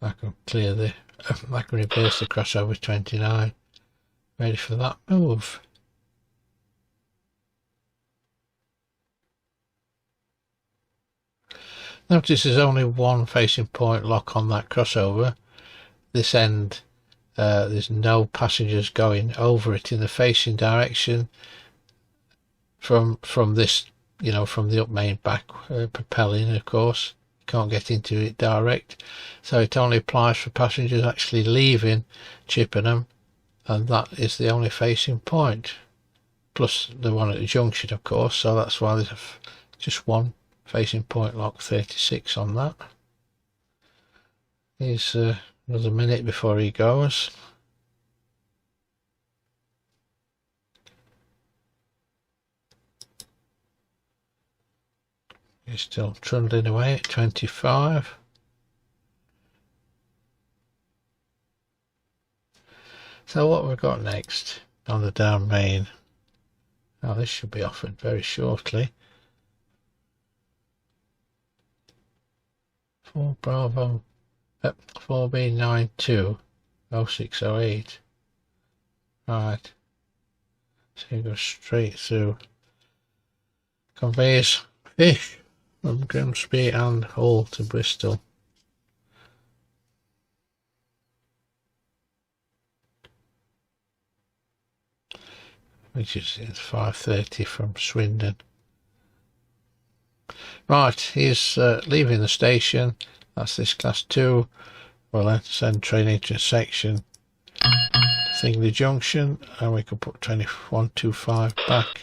A: I can clear I can reverse the crossover 29. Ready for that move. Notice there's only one facing point lock on that crossover. This end, there's no passengers going over it in the facing direction from this, from the up main back propelling, of course. Can't get into it direct, so it only applies for passengers actually leaving Chippenham, and that is the only facing point, plus the one at the junction of course, so that's why there's just one facing point lock. 36 on that. He's another minute before he goes. He's still trundling away at 25. So So what we've got next on the down main. Now this should be offered very shortly. 4 Bravo 4B92 0608. Right. So you go straight through. Conveys fish from Grimsby and Hull to Bristol. Which is at 5:30 from Swindon. Right, he's leaving the station. That's this class 2. We'll then send train intersection to Thingley Junction, and we could put 2125 back.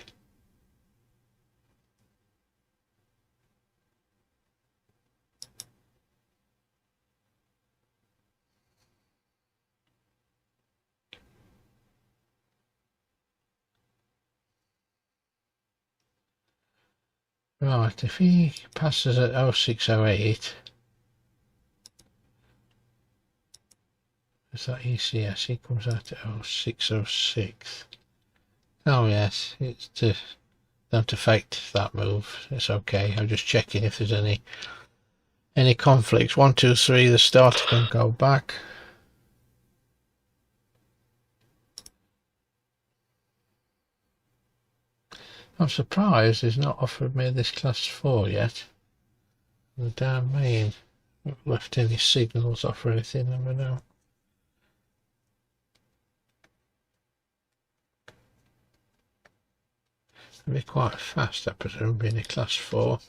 A: Right, if he passes at 0608, is that ECS? He comes out at 0606. Oh yes, it's to don't affect that move. It's okay. I'm just checking if there's any conflicts. 1, 2, 3. The starter can go back. I'm surprised he's not offered me this class 4 yet. The down main. Not left any signals off or anything, never know. It'll be quite fast, I presume, being a class 4.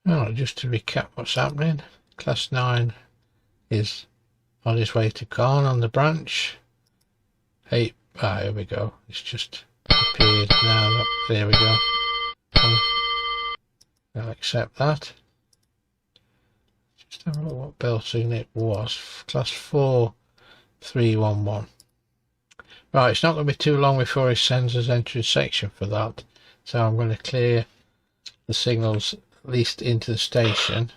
A: Well, just to recap what's happening, class 9 is on his way to Caen on the branch. 8, here we go, it's just appeared now, there we go. I'll accept that. Just have a look what bell signal it was, class 4 311. Right, it's not going to be too long before he sends us entry section for that, so I'm going to clear the signals at least into the station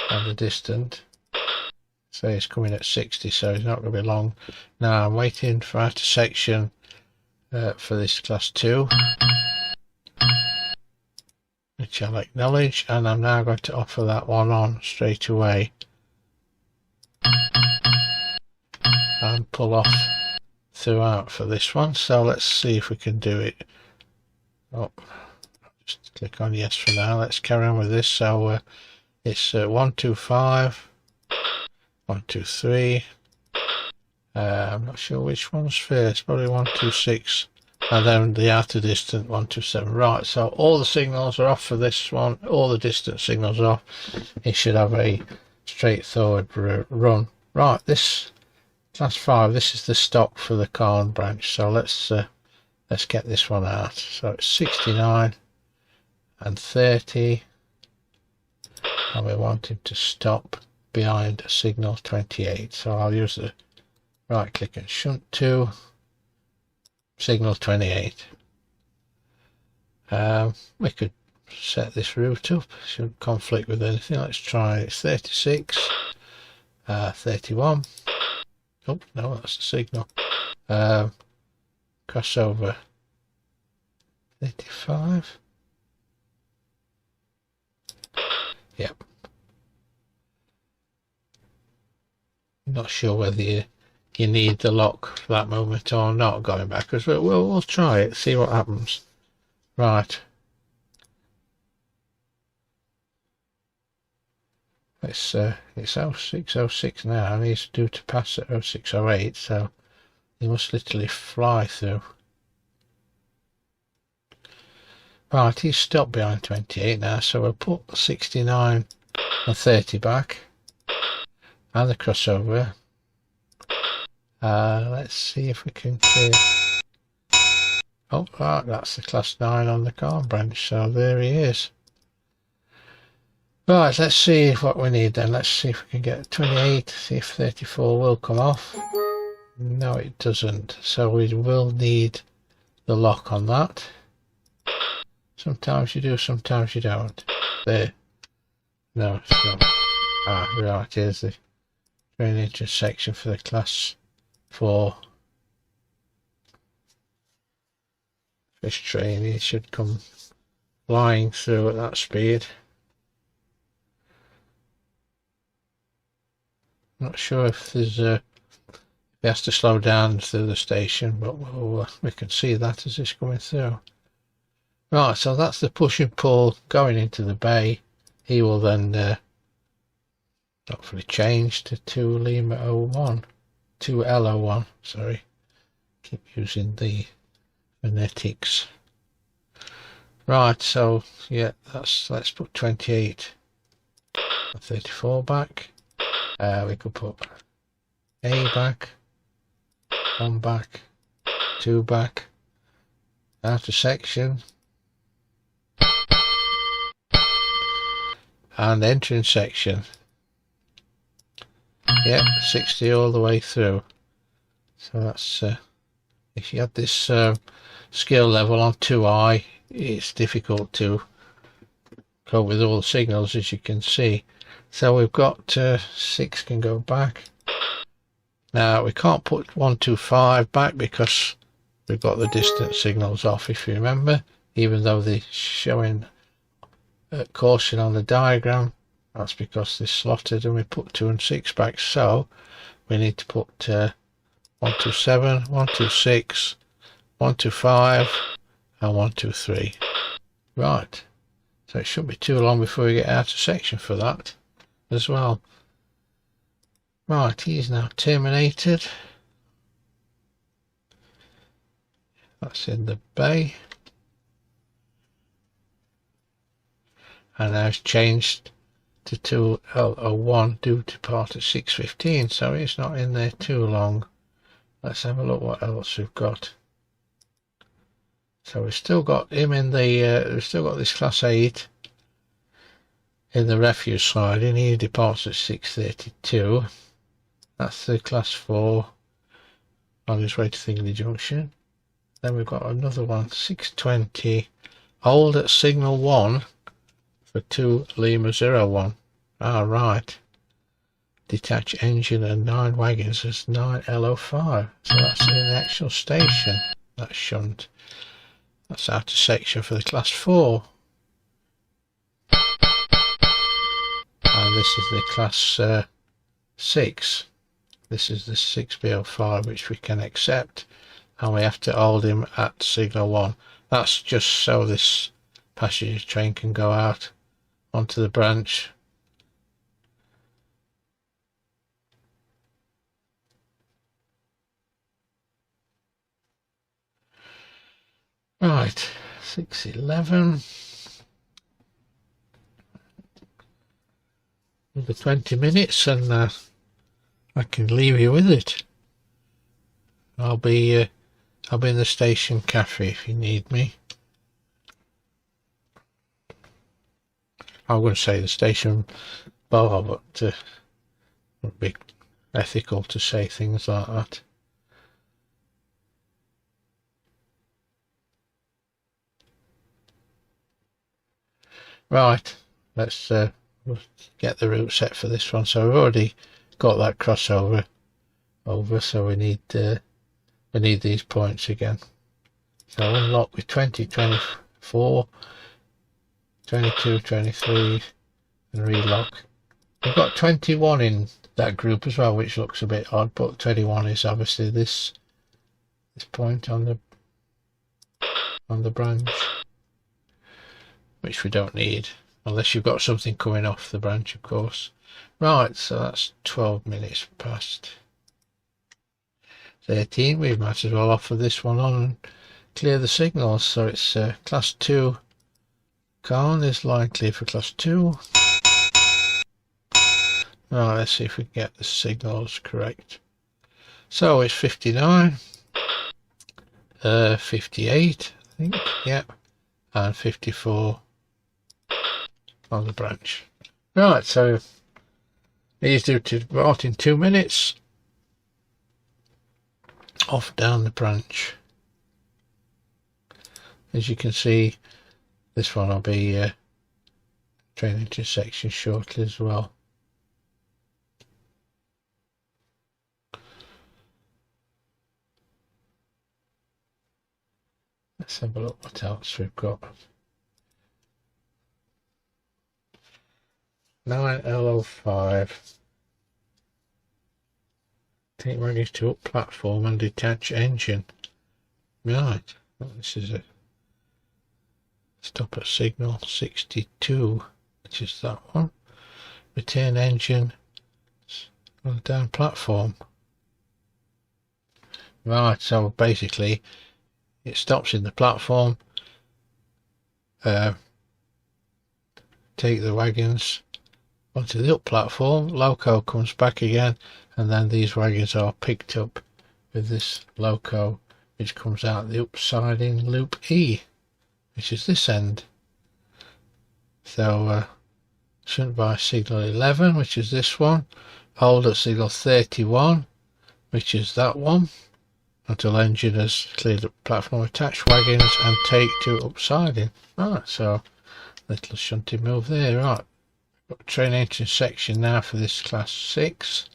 A: and the distant. So it's coming at 60, so it's not going to be long. Now I'm waiting for outer section for this class 2, which I'll acknowledge, and I'm now going to offer that one on straight away and pull off throughout for this one. So let's see if we can do it. Oh, just click on yes for now. Let's carry on with this. So it's 125, 123. I'm not sure which one's first. Probably 126, and then the outer distant 127. Right. So all the signals are off for this one. All the distant signals are off. It should have a straightforward run. Right. This class 5. This is the stock for the Caen branch. So let's get this one out. So it's 69 and 30, and we want him to stop behind signal 28. So I'll use the right click and shunt to signal 28. We could set this route up, shouldn't conflict with anything. Let's try it's 36, 31. Oh no, that's the signal. Crossover 35. Yep. Not sure whether you need the lock for that moment or not going backwards, but we'll try it, see what happens. Right. It's 0606 now, and he's due to pass at 0608, so he must literally fly through. Right, he's stopped behind 28 now, so we'll put 69 and 30 back, and the crossover. Let's see if we can clear. Oh, right, that's the class 9 on the car branch, so there he is. Right, let's see what we need then. Let's see if we can get 28, see if 34 will come off. No, it doesn't, so we will need the lock on that. Sometimes you do, sometimes you don't. There. No, it's not. Ah, right, here's the drainage section for the class 4 fish train. It should come flying through at that speed. Not sure if there's he has to slow down through the station, but we can see that as it's coming through. Right, so that's the push and pull going into the bay. He will then hopefully change to 2 Lima 01, 2L01, sorry. Keep using the phonetics. Right, so yeah, let's put 28 and 34 back. We could put A back, 1 back, 2 back, outer section, and entering section. Yep, 60 all the way through. So that's if you had this skill level on 2i, it's difficult to cope with all the signals, as you can see. So we've got 6 can go back. Now we can't put 1, 2, 5 back because we've got the distance signals off, if you remember, even though they're showing caution on the diagram. That's because they're slotted, and we put 2 and 6 back, so we need to put 1, 2, 7, 1, 2, 6, 1, 2, 5 and 1, 2, 3. Right, so it shouldn't be too long before we get out of section for that as well. Right, he's now terminated. That's in the bay. And now it's changed to 2L01 due to part at 6:15, so it's not in there too long. Let's have a look what else we've got. So we've still got him in the we've still got this class 8 in the refuse siding. He departs at 6:32. That's the class 4 on his way to Thingley Junction. Then we've got another one, 6:20, hold at signal 1 for 2 Lima 01. Ah, right. Detach engine and 9 wagons as 9L05. So that's in the actual station. That's shunt. That's out of section for the class 4. And this is the class 6. This is the 6B05, which we can accept, and we have to hold him at signal 1. That's just so this passenger train can go out onto the branch. Right, 6:11. Another 20 minutes and I can leave you with it. I'll be in the station cafe if you need me. I'm going to say the station bar, but it would be ethical to say things like that. Right, let's get the route set for this one. So we've already got that crossover over, so we need these points again. So unlock with 20, 24, 22, 23 and relock. We've got 21 in that group as well, which looks a bit odd, but 21 is obviously this point on the branch, which we don't need unless you've got something coming off the branch, of course. Right, so that's 12 minutes past 13. We might as well offer this one on and clear the signals. So it's class 2 car. There's line clear for class 2. Right, let's see if we can get the signals correct. So it's 59. 58, I think, yep, and 54 on the branch. Right, so these do to about in 2 minutes. Off down the branch. As you can see, this one will be training to section shortly as well. Let's have a look what else we've got. 9L05. Take wagons to up platform and detach engine. Right, well, this is a stop at signal 62, which is that one. Return engine on the down platform. Right, so basically it stops in the platform, take the wagons onto the up platform, loco comes back again, and then these wagons are picked up with this loco, which comes out the upsiding loop E, which is this end. So shunt by signal 11, which is this one, hold at signal 31, which is that one, until engine has cleared up platform, attach wagons and take to upsiding. Right, so little shunting move there. Right, got train engine section now for this class 6.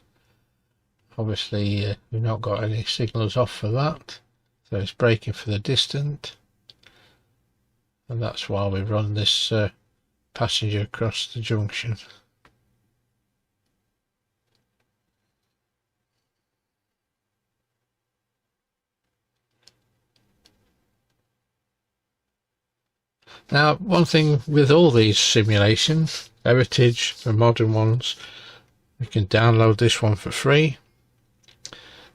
A: Obviously we've not got any signals off for that, so it's braking for the distant, and that's why we run this passenger across the junction. Now, one thing with all these simulations, heritage and modern ones, you can download this one for free.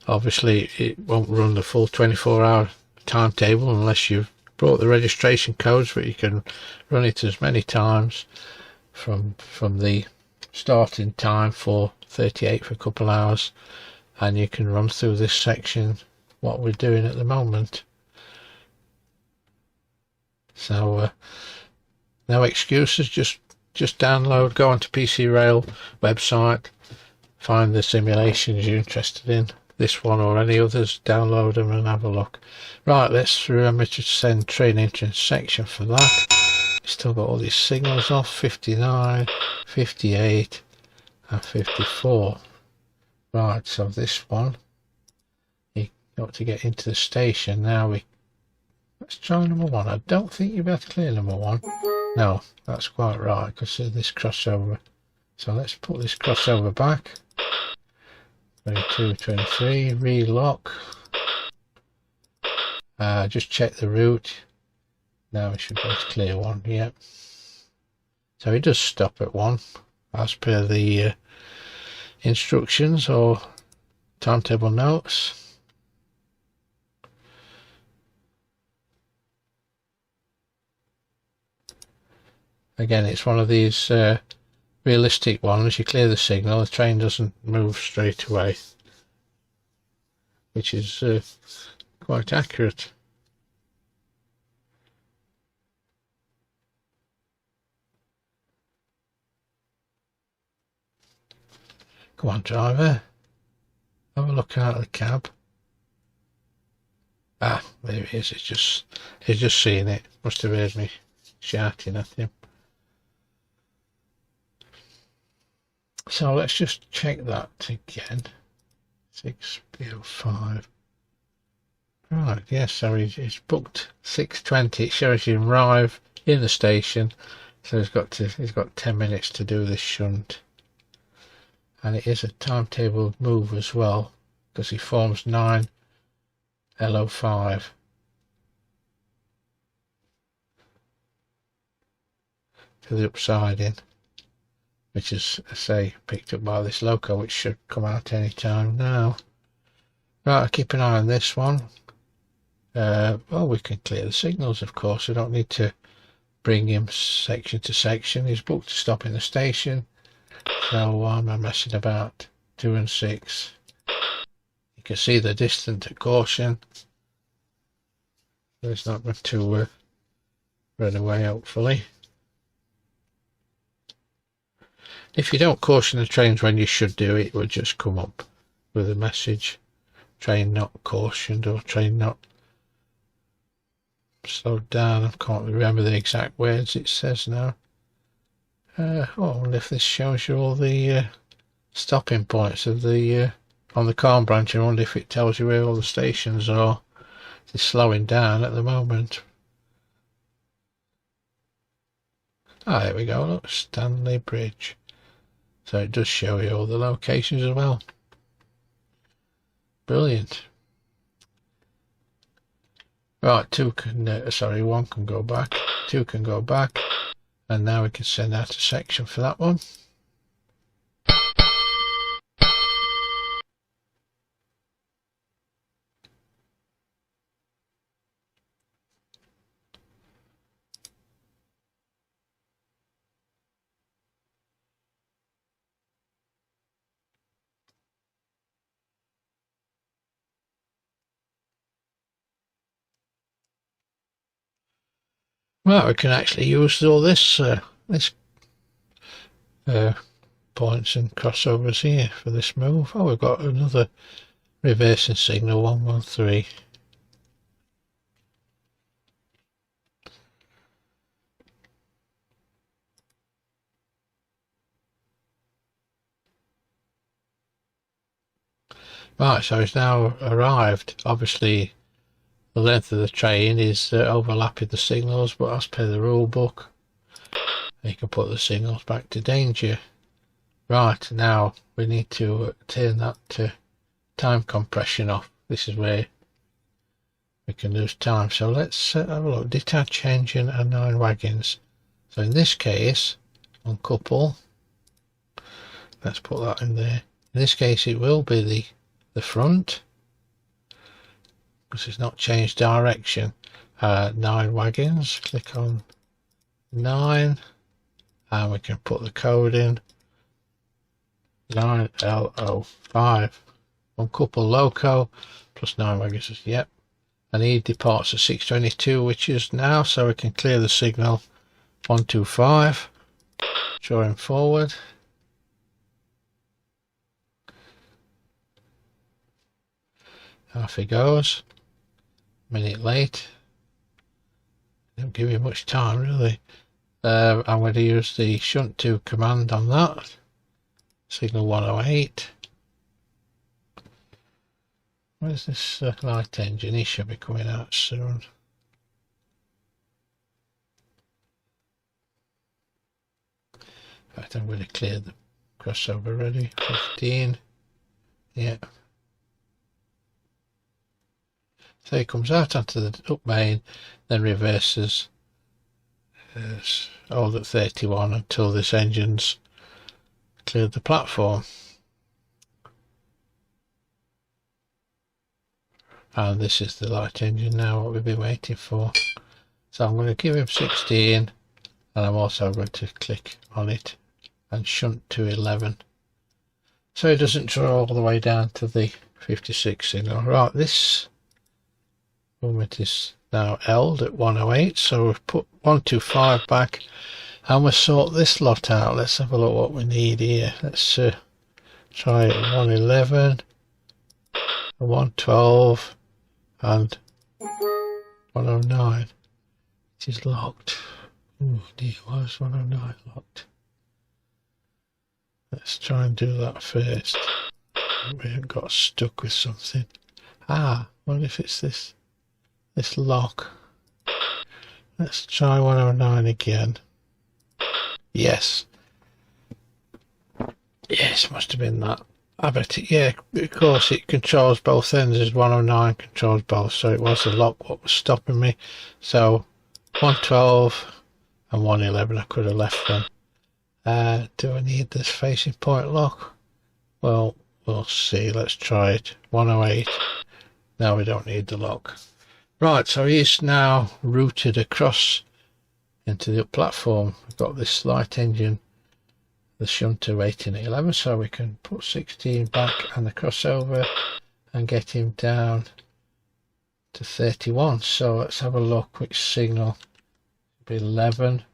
A: Obviously it won't run the full 24-hour timetable unless you've brought the registration codes, but you can run it as many times from the starting time for 38 for a couple hours, and you can run through this section what we're doing at the moment. So no excuses, just download, go onto PC Rail website, find the simulations you're interested in, this one or any others, download them and have a look. Right, let's remember to send train entrance section for that. Still got all these signals off, 59, 58 and 54. Right, so this one, you got to get into the station. Now let's try number 1. I don't think you'll be able to clear number 1. No, that's quite right, because of this crossover. So let's put this crossover back. 22, 23, relock. Just check the route. Now we should be able to clear 1, yep. So it does stop at 1, as per the instructions or timetable notes. Again, it's one of these realistic ones. You clear the signal, the train doesn't move straight away, which is quite accurate. Come on, driver, have a look out of the cab. Ah, there he is. He's just seen it. Must have heard me shouting at him. So let's just check that again. 6B05. Right, yes, so he's booked 6:20. It shows you arrive in the station, so he's got 10 minutes to do this shunt. And it is a timetable move as well, because he forms 9L05. To the upsiding, which is, I say, picked up by this loco, which should come out any time now. Right, I'll keep an eye on this one. Well, we can clear the signals, of course. We don't need to bring him section to section. He's booked to stop in the station, so I'm not messing about. 2 and 6. You can see the distance at caution. So it's not going to run away, hopefully. If you don't caution the trains when you should do, it will just come up with a message, train not cautioned or train not slowed down. I can't remember the exact words it says now. I wonder if this shows you all the stopping points of the on the Calne branch. I wonder if it tells you where all the stations are. It's slowing down at the moment. Ah, there we go, look, Stanley Bridge. So it does show you all the locations as well. Brilliant. Right, one can go back, two can go back, and now we can send out a section for that one. Well, we can actually use all this points and crossovers here for this move. Oh, we've got another reversing signal, 113. Right, so it's now arrived. Obviously, the length of the train is overlapping the signals, but as per the rule book, you can put the signals back to danger. Right, now we need to turn that time compression off. This is where we can lose time. So let's have a look. Detach engine and 9 wagons. So in this case, uncouple. Let's put that in there. In this case, it will be the front, because it's not changed direction. 9 wagons, click on 9, and we can put the code in 9L05. Uncouple loco plus 9 wagons. Yep, and he departs at 6:22, which is now, so we can clear the signal 125. Draw him forward. Off he goes. Minute late. Don't give you much time, really. I'm going to use the shunt to command on that. Signal 108. Where's this light engine? He should be coming out soon. In fact, I'm going to clear the crossover ready. 15. Yeah. So he comes out onto the up main, then reverses all at 31 until this engine's cleared the platform. And this is the light engine now, what we've been waiting for. So I'm going to give him 16, and I'm also going to click on it and shunt to 11. So it doesn't draw all the way down to the 56 signal. Right, this movement is now held at 108, so we've put 125 back, and we'll sort this lot out. Let's have a look what we need here. Let's try 111, 112, and 109. It is locked. Oh dear, why is 109 locked? Let's try and do that first. We haven't got stuck with something. I wonder if it's this lock. Let's try 109 again. Yes, must have been that. I bet it, yeah, of course it controls both ends, as 109 controls both, so it was the lock what was stopping me. So 112 and 111 I could have left them. Do I need this facing point lock? Well, we'll see. Let's try it. 108. Now we don't need the lock. Right, so he's now routed across into the platform. We've got this light engine, the shunter 18 at 11, so we can put 16 back and the crossover and get him down to 31. So let's have a look which signal. 11,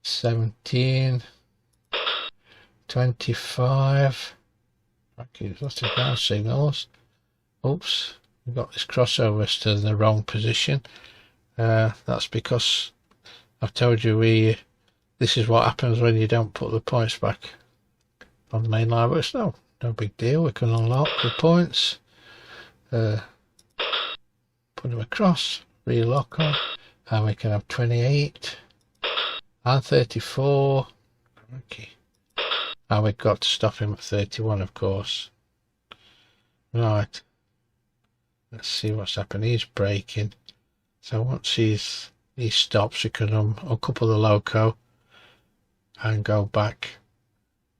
A: 17, 25. Okay, lots of ground signals. Oops, we've got this crossover to the wrong position. That's because I've told you this is what happens when you don't put the points back on the main line, but it's no big deal. We can unlock the points, put them across, relock them, and we can have 28 and 34. Okay. And we've got to stop him at 31, of course. Right, let's see what's happened. He's braking, so once he stops, we can uncouple the loco and go back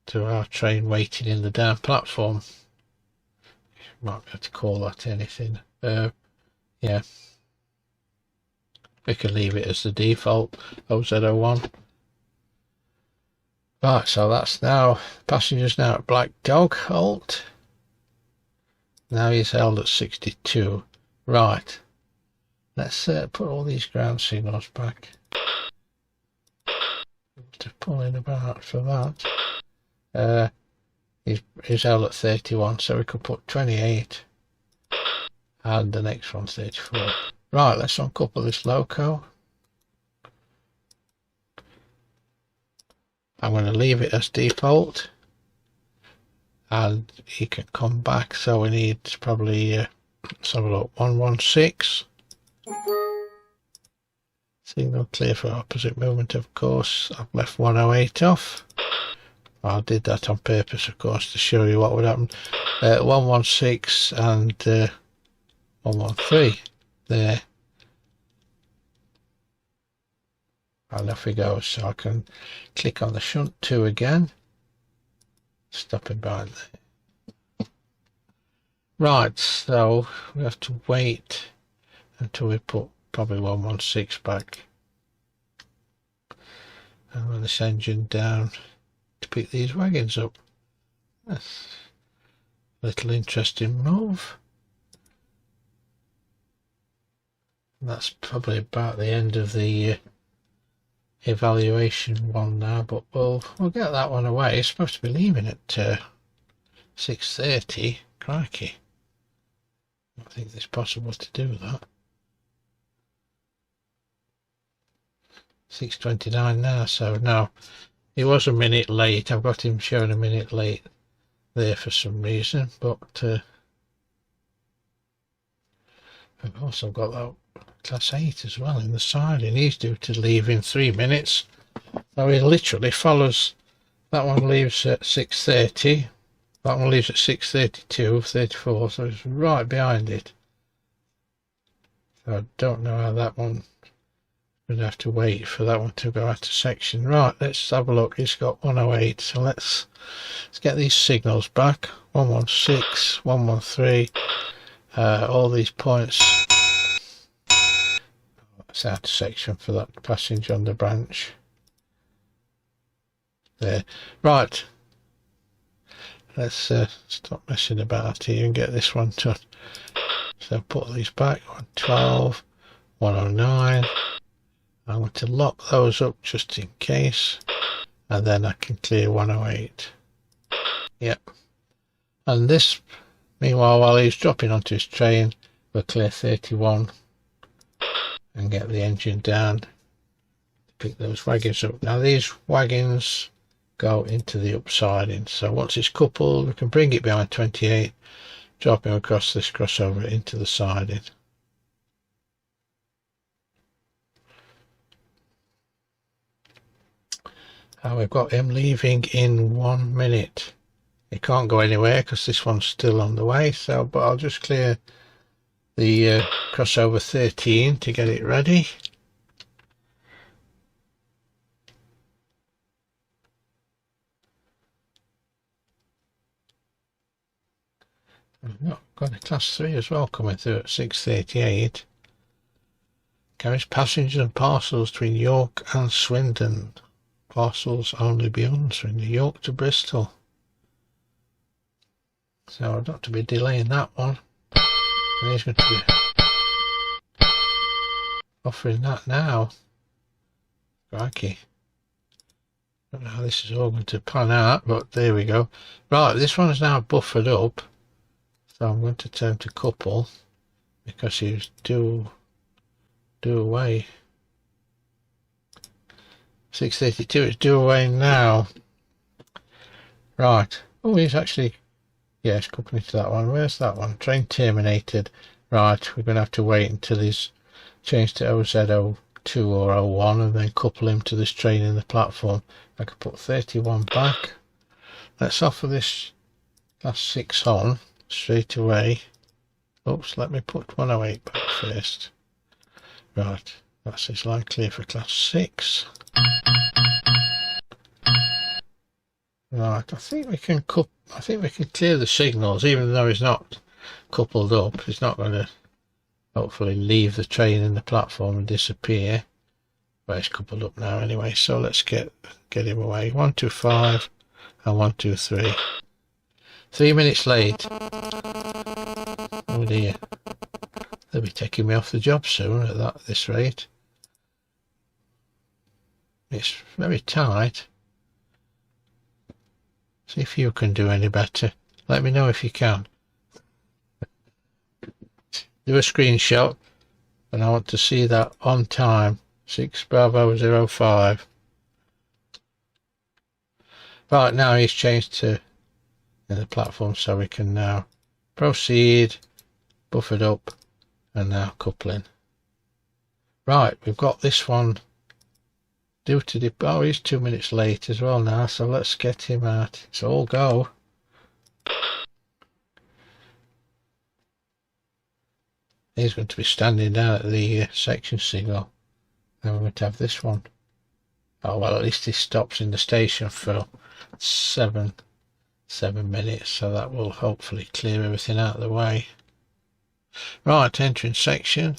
A: to our train waiting in the down platform. Might be able to call that anything. Yeah, we can leave it as the default OZ01. Right, so that's now passengers now at Black Dog halt. Now he's held at 62. Right, let's put all these ground signals back. To pull in about for that. He's held at 31, so we could put 28 and the next one 34. Right, let's uncouple this loco. I'm going to leave it as default and he can come back, so we need probably let's have a look. 116. Signal clear for opposite movement, of course. I've left 108 off. I did that on purpose, of course, to show you what would happen. 116 and 113 there. And off we go, so I can click on the shunt 2 again. Stopping by there. Right, so we have to wait until we put probably 116 back. And run this engine down to pick these wagons up. That's a little interesting move. And that's probably about the end of the evaluation one now, but we'll get that one away. It's supposed to be leaving at 6:30. Crikey, I think it's possible to do that. 6:29 now, so no, he was a minute late. I've got him showing a minute late there for some reason, but I've also got that Class 8 as well in the side, and he's due to leave in 3 minutes. So he literally follows. That one leaves at 6:30, that one leaves at 6:32, 34, so it's right behind it. So I don't know how that one, we'd have to wait for that one to go out of section. Right, let's have a look. It's got 108, so let's get these signals back. 116, 113, all these points. It's out of section for that passenger on the branch there. Right, let's stop messing about here and get this one done. So put these back. 112, 109. I'm going to lock those up just in case, and then I can clear 108. Yep. And this, meanwhile, while he's dropping onto his train, we'll clear 31 and get the engine down to pick those wagons up. Now these wagons go into the upsiding, so once it's coupled we can bring it behind 28, drop him across this crossover into the siding. And we've got him leaving in 1 minute. He can't go anywhere because this one's still on the way, so but I'll just clear the crossover 13 to get it ready. I've got a class 3 as well coming through at 6:38. Carries passengers and parcels between York and Swindon. Parcels only beyond Swindon. York to Bristol. So I've got to be delaying that one. And he's going to be offering that now. Crikey. I don't know how this is all going to pan out, but there we go. Right, this one's now buffered up, so I'm going to turn to couple because he's due away. 6:32, it's due away now. Right. Oh, he's actually, yeah, it's coupling to that one. Where's that one? Train terminated. Right, we're going to have to wait until he's changed to OZ02 or 01 and then couple him to this train in the platform. I could put 31 back. Let's offer this class 6 on straight away. Oops, let me put 108 back first. Right, that's his line clear for class 6. Right, I think we can clear the signals, even though he's not coupled up. He's not going to hopefully leave the train in the platform and disappear. But he's coupled up now anyway, so let's get him away. 125 and 123. 3 minutes late. Oh dear. They'll be taking me off the job soon at this rate. It's very tight. See if you can do any better. Let me know if you can. Do a screenshot and I want to see that on time. 6 Bravo 05. Right, now he's changed to the platform, so we can now proceed, buffered up, and now coupling. Right, we've got this one due to oh, he's 2 minutes late as well now, so let's get him out. It's all go. He's going to be standing down at the section signal. Then we're going to have this one. Oh well, at least he stops in the station for 7 minutes, so that will hopefully clear everything out of the way. Right, entering section.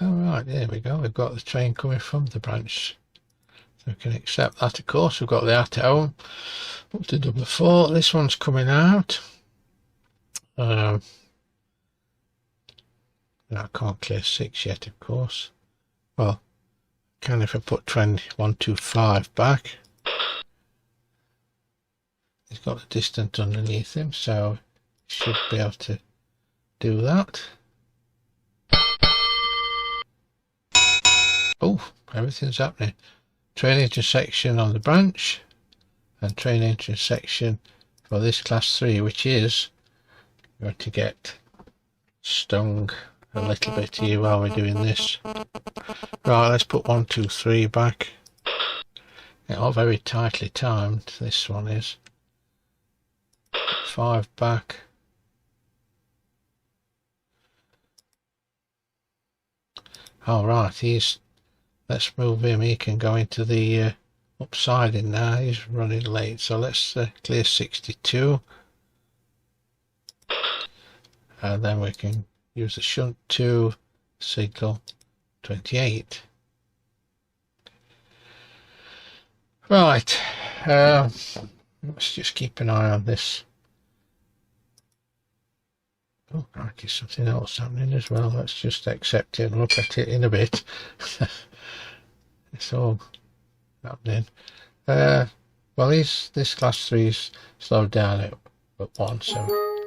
A: Alright, there we go. We've got the train coming from the branch. So we can accept that, of course. We've got the at home up to double 4. This one's coming out. I can't clear 6 yet, of course. Well, can if I put 125 back. He's got the distance underneath him, so should be able to do that. Oh, everything's happening. Train intersection on the branch and train intersection for this class 3, which is going to get stung a little bit here while we're doing this. Right, let's put 123 back. It's all very tightly timed, this one is. 5 back. Alright, let's move him. He can go into the upsiding now. He's running late, so let's clear 62. And then we can use the shunt 2 signal 28. Right, let's just keep an eye on this. Oh, crikey, something else happening as well. Let's just accept it and look at it in a bit. It's all happening. Well, this class 3's slowed down at 1, so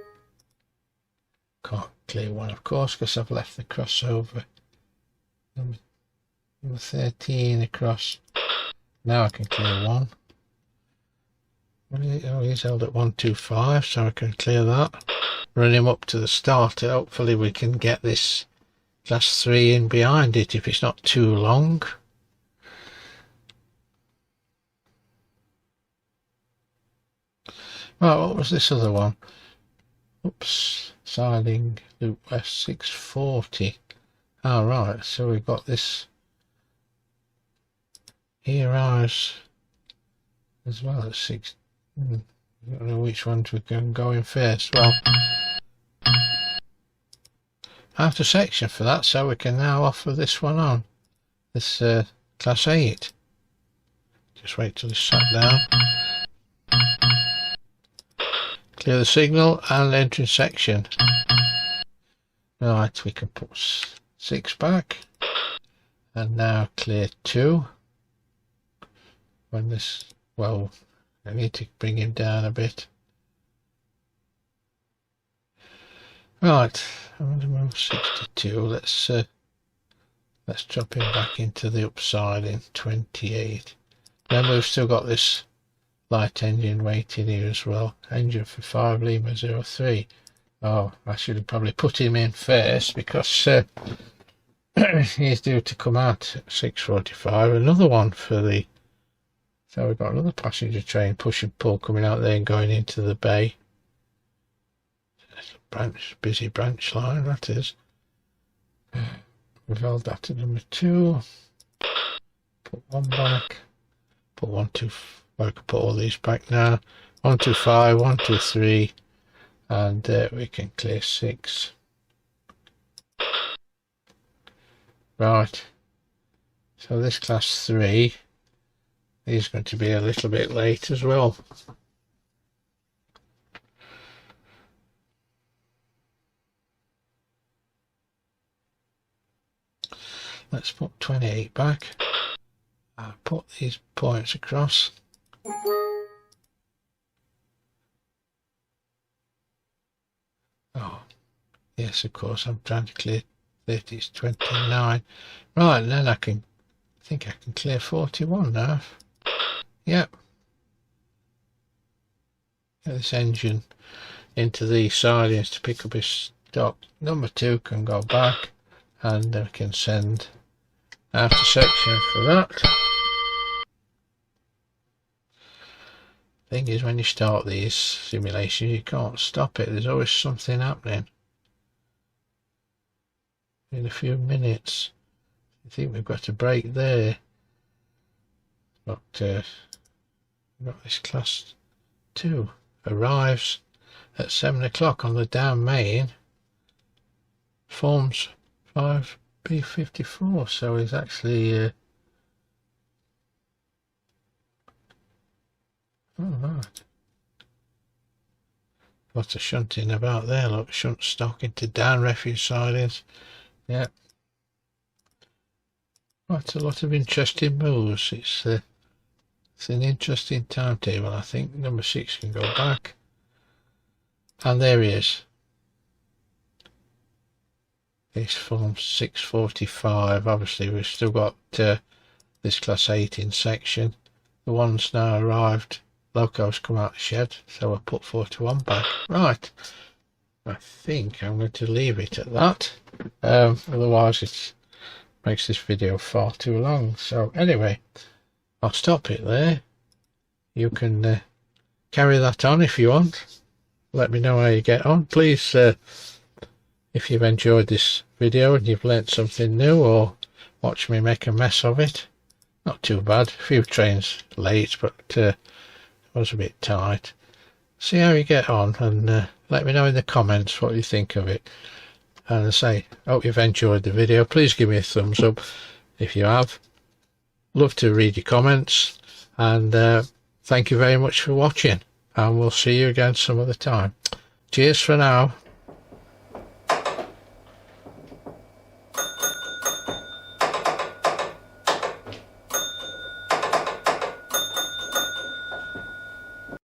A: can't clear 1, of course, because I've left the crossover. Number 13 across. Now I can clear 1. Oh, he's held at 125, so I can clear that. Run him up to the starter. Hopefully we can get this class 3 in behind it if it's not too long. Right, what was this other one? Oops, siding loop west 640. Alright, so we've got this here ours as well at 6. I don't know which ones we can go in first. Well, after section for that, so we can now offer this one on. This class 8. Just wait till it's sat down. clear the signal and entering section. Right, we can put 6 back, and now clear 2. When this, well, I need to bring him down a bit. Right, I'm going to move 62. Let's drop him back into the upside in 28. Then we've still got this light engine waiting here as well. Engine for 5 Lima 03. Oh, I should have probably put him in first, because he's due to come out at 6:45. Another one for the, so we've got another passenger train push and pull coming out there and going into the bay. Busy branch line, that is. We've held that to number 2. Put 1 back. Put 1, 2. Well, I can put all these back now. 1, 2, 5, 1, 2, 3, and we can clear 6. Right. So this class 3 is going to be a little bit late as well. Let's put 28 back. I'll put these points across. Oh, yes, of course, I'm trying to clear 30, it's 29. Right, and then I think I can clear 41 now. Yep. Get this engine into the sidings to pick up his stock. Number 2 can go back, and we can send after section for that. Thing is, when you start these simulations, you can't stop it. There's always something happening. In a few minutes, I think we've got a break there. But we've got this class 2 arrives at 7 o'clock on the down main. Forms 5B54, so he's actually oh, right. Lots of shunting about there. Look, shunt stock into down refuge sidings. Yeah, quite a lot of interesting moves. It's an interesting timetable. I think number 6 can go back, and there he is. This form 6:45. Obviously, we've still got this class 8 in section. The one's now arrived. Loco's come out the shed, so I'll put 41 back. Right, I think I'm going to leave it at that. Otherwise, it makes this video far too long. So anyway, I'll stop it there. You can carry that on if you want. Let me know how you get on. Please, if you've enjoyed this video and you've learnt something new, or watch me make a mess of it, not too bad. A few trains late, but it was a bit tight. See how you get on, and let me know in the comments what you think of it. And I say, hope you've enjoyed the video. Please give me a thumbs up if you have. Love to read your comments, and thank you very much for watching, and we'll see you again some other time. Cheers for now.